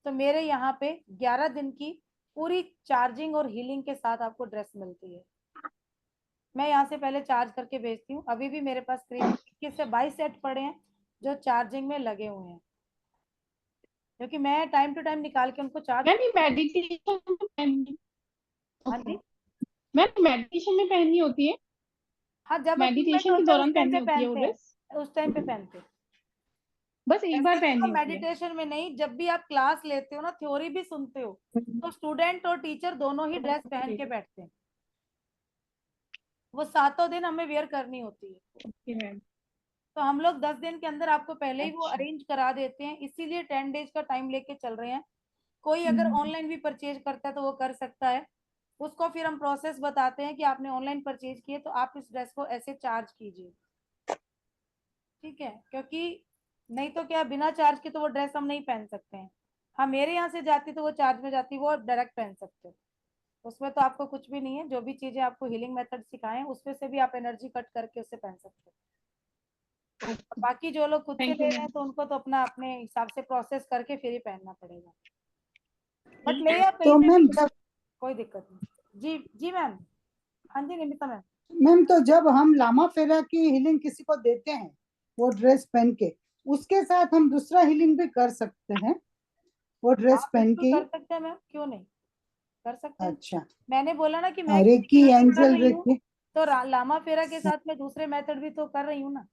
तो मेरे यहाँ पे 11 दिन की पूरी चार्जिंग और हीलिंग के साथ आपको ड्रेस मिलती है। मैं यहाँ से पहले चार्ज करके भेजती हूँ। अभी भी मेरे पास करीब 21 से 22 सेट पड़े हैं जो चार्जिंग में लगे हुए हैं, क्योंकि मैं टाइम टू टाइम निकाल के उनको चार्ज। मैम ये मेडिटेशन हाँ जी, मैम मेडिटेशन में पहननी होती है, हाँ जब अचीवमेंट मेडिटेशन के होता है उस दौरान टाइम पहननी पे होती है वो पहनते हैं, ड्रेस, उस टाइम पे पहनते हैं। बस एक बार ऐसे पहननी तो होती है। मेडिटेशन में नहीं, जब भी आप क्लास लेते हो ना थ्योरी भी सुनते हो तो स्टूडेंट और टीचर दोनों ही ड्रेस पहन के बैठते हैं। वो 7 दिन हमें वेयर करनी होती है। Okay ma'am. तो हम लोग 10 दिन के अंदर आपको पहले ही वो अच्छा। अरेंज करा देते हैं, इसीलिए 10 डेज का टाइम लेके चल रहे हैं। कोई अगर ऑनलाइन भी परचेज करता है तो वो कर सकता है, उसको फिर हम प्रोसेस बताते हैं कि आपने ऑनलाइन परचेज किए तो आप इस ड्रेस को ऐसे चार्ज कीजिए, ठीक है, क्योंकि नहीं तो क्या बिना चार्ज के तो वो ड्रेस हम नहीं पहन सकते हैं। हाँ मेरे यहाँ से जाती तो वो चार्ज में जाती, वो डायरेक्ट पहन सकते हो, उसमें तो आपको कुछ भी नहीं है। जो भी चीजें आपको हीलिंग मेथड सिखाएं उसमें से भी आप एनर्जी कट करके उससे पहन सकते हो। बाकी जो लोग खुद से थैंक ले यू रहे हैं मैम। तो उनको तो अपना अपने हिसाब से प्रोसेस करके फिर ही पहनना पड़ेगा, बट ले आप कहीं तो से भी, मैम जब कोई दिक्कत नहीं। जी जी मैम। हाँ जी निमिता मैम। मैम तो जब हम लामा फेरा की हीलिंग किसी को देते हैं वो ड्रेस पहन के, उसके साथ हम दूसरा हीलिंग भी कर सकते हैं वो ड्रेस आप पहन बिल्कुल के? कर सकते हैं मैम, क्यों नहीं कर सकते हैं। अच्छा, मैंने बोला ना कि मैं अरे किसी की क्लास कर एंजल रही हूँ रेकी। तो लामा फेरा के साथ में दूसरे मेथड भी तो कर रही हूँ ना।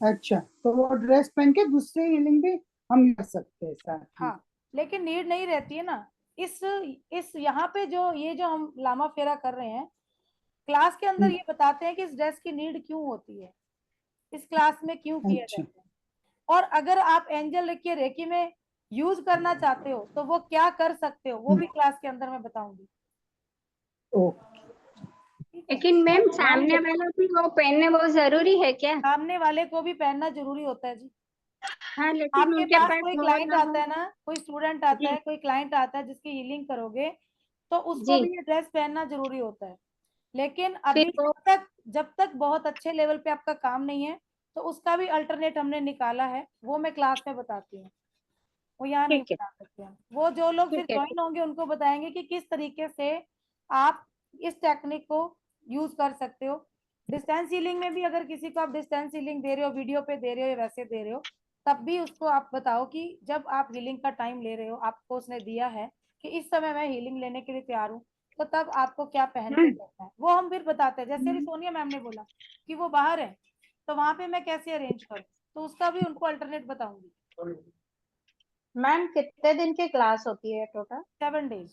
अच्छा, तो वो ड्रेस पहन के दूसरी हीलिंग भी हम कर सकते हैं साथ में? हाँ लेकिन नीड नहीं रहती है ना। इस यहाँ पे जो ये जो हम लामा फेरा कर रहे हैं क्लास के अंदर ये बताते हैं कि इस ड्रेस की नीड क्यों होती है, इस क्लास में क्यों किया अच्छा जाता है, और अगर आप एंजल लिखिए रेकी में यूज करना चाहते हो तो वो क्या कर सकते हो वो भी क्लास के अंदर मैं बताऊंगी। ठीक है। लेकिन मैम सामने वाला भी वो पहनने बहुत जरूरी है क्या? सामने वाले को भी पहनना जरूरी होता है जी। हाँ, लेकिन आपके उनके पास पास कोई हो क्लाइंट ना आता हो। है ना, कोई स्टूडेंट आता जी है, कोई क्लाइंट आता है जिसकी हीलिंग करोगे, तो उसको जी। भी ये ड्रेस पहनना जरूरी होता है। लेकिन फिर अभी वो जब तक बहुत अच्छे लेवल पे आपका काम नहीं है, तो उसका भी अल्टरनेट हमने निकाला है, वो मैं क्लास में बताती हूँ, वो यहाँ नहीं ठीक है, बता सकते हैं। वो जो लोग फिर ठीक है, ज्वाइन होंगे उनको बताएंगे कि किस तरीके से आप इस टेक्निक को यूज कर सकते हो। डिस्टेंस हीलिंग में भी अगर किसी को आप डिस्टेंस हीलिंग दे रहे हो, वीडियो पे दे रहे हो या वैसे दे रहे हो, तब भी उसको आप बताओ कि जब आप हीलिंग का टाइम ले रहे हो, आपको उसने दिया है कि इस समय मैं हीलिंग लेने के लिए तैयार हूँ, तो तब आपको क्या पहन के करना है वो हम फिर बताते हैं। जैसे अभी सोनिया मैम ने बोला कि वो बाहर है, तो वहां पे मैं कैसे अरेंज करूँ, तो उसका भी उनको अल्टरनेट बताऊंगी। मैम कितने दिन की क्लास होती है टोटल? 7 days,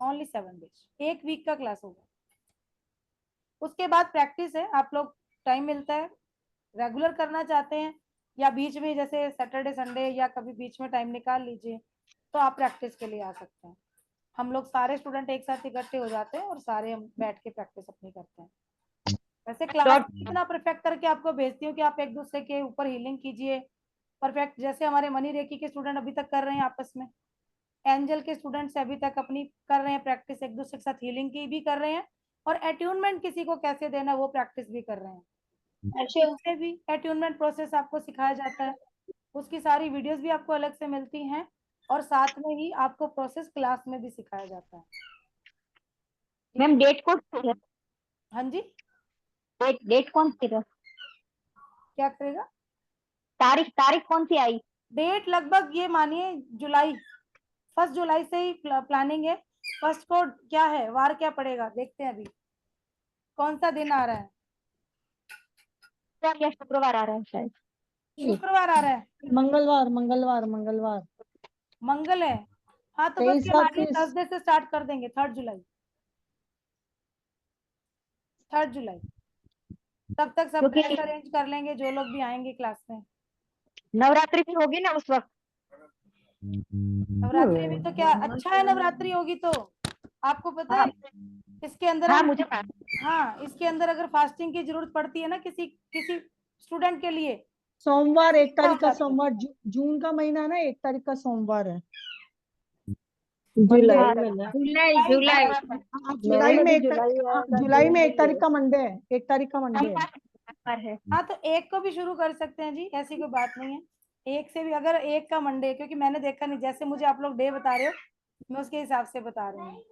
ओनली 7 days, एक वीक का क्लास होगा। उसके बाद प्रैक्टिस है, आप लोग टाइम मिलता है, रेगुलर करना चाहते हैं या बीच में जैसे सैटरडे संडे या कभी बीच में टाइम निकाल लीजिए, तो आप प्रैक्टिस के लिए आ सकते हैं। हम लोग सारे स्टूडेंट एक साथ इकट्ठे हो जाते हैं और सारे हम बैठ के प्रैक्टिस अपनी करते हैं। वैसे क्लास इतना परफेक्ट करके आपको भेजती हूँ कि आप एक दूसरे के ऊपर हीलिंग कीजिए परफेक्ट, जैसे हमारे मनी रेकी के स्टूडेंट अभी तक कर रहे हैं आपस में, एंजल के स्टूडेंट्स अभी तक अपनी कर रहे हैं प्रैक्टिस, एक दूसरे के साथ हीलिंग की भी कर रहे हैं, और अट्यूनमेंट किसी को कैसे देना वो प्रैक्टिस भी कर रहे हैं। इससे भी अट्यूनमेंट प्रोसेस आपको सिखाया जाता है, उसकी सारी वीडियोस भी आपको अलग से मिलती हैं, और साथ में ही आपको प्रोसेस क्लास में भी सिखाया जाता है। मैम डेट कौन सी है? हाँ जी, डेट कौन सी है? क्या करेगा? तारीख कौन सी आई? डेट लगभग ये मानिए जुलाई, 1 जुलाई से ही प्लानिंग है। फर्स्ट को क्या है, वार क्या पड़ेगा देखते हैं अभी, कौन सा दिन आ रहा है? या शुक्रवार आ रहा है शायद। शुक्रवार आ रहा है, मंगलवार मंगलवार मंगलवार मंगल है। हाँ तो बस ये मानिए थर्सडे से स्टार्ट कर देंगे, 3 जुलाई, 3 जुलाई तब तक सब क्योंकि ड्रेस अरेंज कर लेंगे जो लोग भी आएंगे क्लास में। नवरात्रि भी होगी ना उस वक्त। नवरात्रि भी तो क्या अच्छा है, नवरात्रि होगी तो आपको पता है इसके अंदर हाँ हम, मुझे हाँ इसके अंदर अगर फास्टिंग की जरूरत पड़ती है ना किसी किसी स्टूडेंट के लिए, सोमवार 1 तारीख का हो जाता है। सोमवार जून का महीना ना 1 तारीख का सोमवार है। मंडे जुलाई है। में जुलाई जुलाई में 1 तारीख का मंडे है, 1 तारीख का मंडे है। हाँ तो एक को भी शुरू कर सकते हैं जी, ऐसी कोई बात नहीं है, एक से भी अगर एक का मंडे, क्योंकि मैंने देखा नहीं, जैसे मुझे आप लोग डे बता रहे हो मैं उसके हिसाब से बता रही हूँ।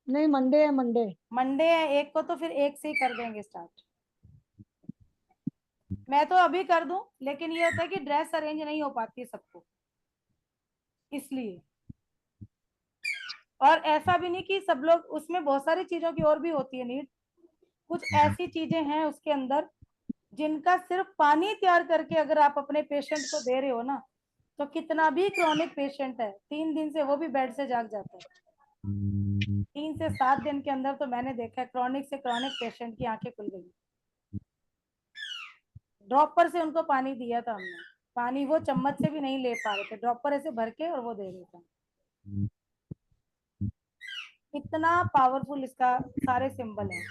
नहीं मंडे है, मंडे है एक को, तो फिर एक से ही कर देंगे स्टार्ट। मैं तो अभी कर दूं, लेकिन ये होता है कि ड्रेस अरेंज नहीं हो पाती है सबको, इसलिए। और ऐसा भी नहीं कि सब लोग, उसमें बहुत सारी चीजों की और भी होती है नीड, कुछ ऐसी चीजें हैं उसके अंदर जिनका सिर्फ पानी तैयार करके अगर आप अपने पेशेंट को दे रहे हो ना, तो कितना भी क्रॉनिक पेशेंट है 3 दिन से वो भी बेड से जाग जाता है। 3 से 7 दिन के अंदर तो मैंने देखा है क्रॉनिक से क्रॉनिक पेशेंट की आंखें खुल गई। ड्रॉपर से उनको पानी दिया था हमने, पानी वो चम्मच से भी नहीं ले पा रहे थे, ड्रॉपर ऐसे भर के और वो दे रहे थे। इतना पावरफुल इसका सारे सिंबल हैं,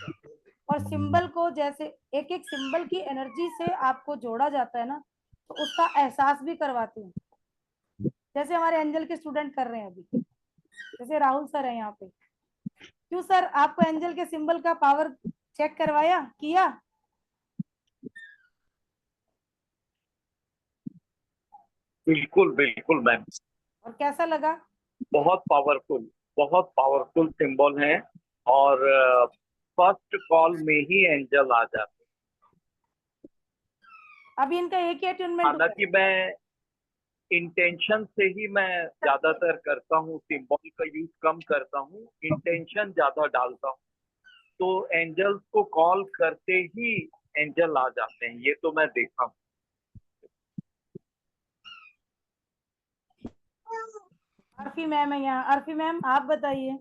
और सिंबल को जैसे एक एक सिंबल की एनर्जी से आपको जोड़ा जाता है ना, तो उसका एहसास भी करवाती हूँ। जैसे हमारे एंजल के स्टूडेंट कर रहे हैं अभी, जैसे राहुल सर है यहाँ पे। क्यों सर, आपको एंजल के सिंबल का पावर चेक करवाया किया? बिल्कुल बिल्कुल मैम, और कैसा लगा? बहुत पावरफुल सिंबल है, और फर्स्ट कॉल में ही एंजल आ जाते हैं। अभी इनका एक ही अटेनमेंट, हालांकि मैं इंटेंशन से ही मैं ज्यादातर करता हूँ, सिंबल का यूज कम करता हूँ, इंटेंशन ज्यादा डालता हूँ, तो एंजल्स को कॉल करते ही एंजल आ जाते हैं, ये तो मैं देखा हूँ। अर्फी मैम है यहाँ, अर्फी मैम आप बताइए।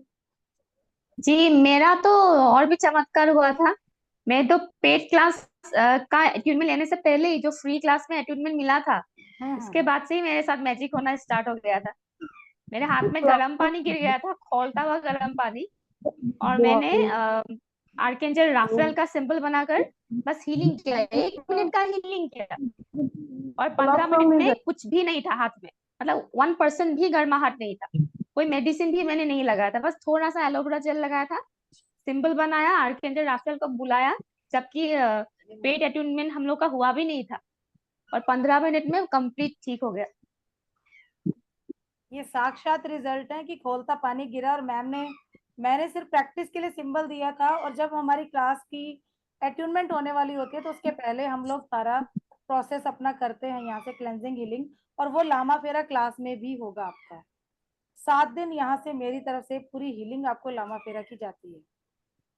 जी मेरा तो और भी चमत्कार हुआ था। मैं तो पेड क्लास का अट्यूनमेंट लेने से पहले ही, जो फ्री क्लास में अट्यूनमेंट मिला था, उसके बाद से ही मेरे साथ मैजिक होना स्टार्ट हो गया था। मेरे हाथ में गर्म पानी गिर गया था, खौलता हुआ गर्म पानी, और मैंने आर्कएंजल राफेल का सिंबल बनाकर बस हीलिंग किया, 1 मिनट का हीलिंग किया, और 15 मिनट में कुछ भी नहीं था हाथ में, मतलब 1% भी गर्माहट नहीं था, कोई मेडिसिन भी मैंने नहीं लगाया था, बस थोड़ा सा एलोवेरा जेल लगाया था, सिंबल बनाया, आर्कएंजल राफेल को बुलाया, जबकि पेट अट्यूनमेंट हम लोग का हुआ भी नहीं था, और 15 मिनट में कंप्लीट ठीक हो गया। ये साक्षात रिजल्ट है कि खोलता पानी गिरा, और मैंने सिर्फ प्रैक्टिस के लिए सिंबल दिया था, और जब हमारी क्लास की अट्यूनमेंट होने वाली होती है तो उसके पहले हम लोग सारा प्रोसेस अपना करते हैं यहाँ से, क्लेंजिंग हीलिंग, और वो लामा फेरा क्लास में भी होगा आपका। 7 दिन यहाँ से मेरी तरफ से पूरी हीलिंग आपको लामा फेरा की जाती है।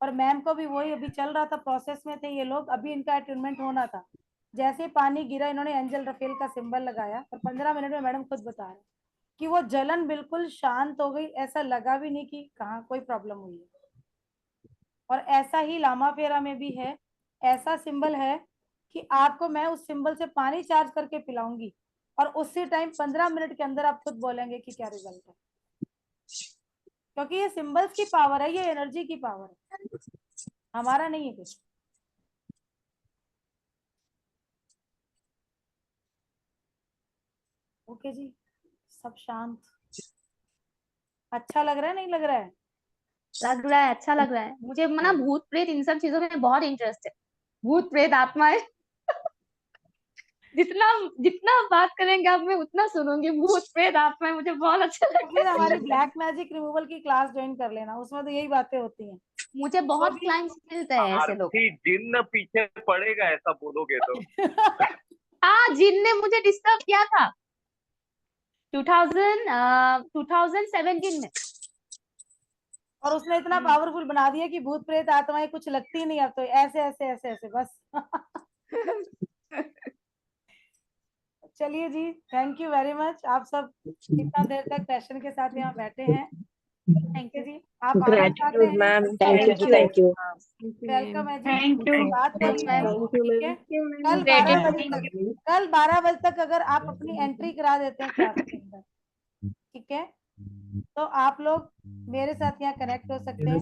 और मैम को भी वही अभी चल रहा था, प्रोसेस में थे ये लोग, अभी इनका अट्यूनमेंट होना था, जैसे पानी गिरा इन्होंने एंजल रफेल का सिंबल लगाया, और 15 मिनट में मैडम खुद बता रहे कि वो जलन बिल्कुल शांत हो गई, ऐसा लगा भी नहीं कि कहाँ कोई प्रॉब्लम हुई है। और ऐसा ही लामा फेरा में भी है, ऐसा सिंबल है कि आपको मैं उस सिंबल से पानी चार्ज करके पिलाऊंगी, और उसी टाइम 15 मिनट के अंदर आप खुद बोलेंगे कि क्या रिजल्ट है, क्योंकि ये सिंबल्स की पावर है, ये एनर्जी की पावर है, हमारा नहीं है कुछ। ओके जी, सब शांत। अच्छा लग रहा है, नहीं लग रहा है? लग रहा है, अच्छा लग रहा है मुझे, ना भूत प्रेत इन सब चीजों में बहुत इंटरेस्ट है, भूत प्रेत आत्माएं जितना जितना बात करेंगे आप, मैं उतना सुनूंगी, भूत प्रेत आत्माएं मुझे बहुत अच्छा फिर लगता है। हमारी ब्लैक मैजिक रिमूवल की क्लास ज्वाइन कर लेना, उसमें तो यही बातें होती हैं। मुझे बहुत क्लाइंट्स मिलते हैं ऐसे लोग। आरती जिन्न पीछे पड़ेगा ऐसा बोलोगे तो। हाँ, जिन ने मुझे डिस्टर्ब किया था 2017 में, और उसने इतना पावरफुल बना दिया कि भूत प्रेत आत्माएं कुछ लगती नहीं, अब तो ऐसे ऐसे ऐसे ऐसे बस। चलिए जी, थैंक यू वेरी मच, आप सब इतना देर तक पैशन के साथ यहाँ बैठे हैं, थैंक यू जी। आप आना चाहते हैं? Ma'am, thank you. वेलकम है जी, थैंक यू। बात करिए, ठीक है। कल 12 बजे तक अगर आप अपनी एंट्री करा देते हैं क्लास के अंदर, ठीक है, तो आप लोग मेरे साथ यहाँ कनेक्ट हो सकते हैं।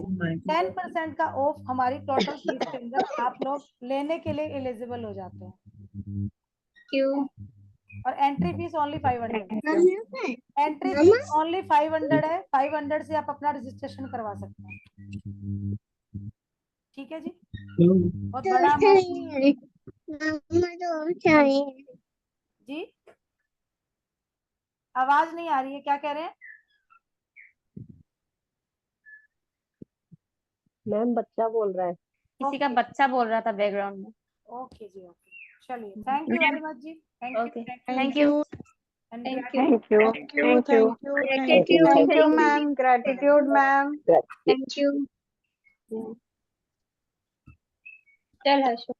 10% का ऑफ हमारी टोटल फीस के अंदर आप लोग लेने के लिए एलिजिबल हो जाते हैं। क्यों? और entry fees only 500, entry fees only 500 है, 500 से आप अपना रजिस्ट्रेशन करवा सकते हैं, ठीक है जी। बहुत बड़ा जी, आवाज नहीं आ रही है, क्या कह रहे हैं? मैम बच्चा बोल रहा है, किसी का बच्चा बोल रहा था बैकग्राउंड में। ओके जी, ओके, चलिए, थैंक यू वेरी मच जी, thank you, okay, thank you, thank you, thank you ma'am, gratitude ma'am, thank you. चल हर्षो।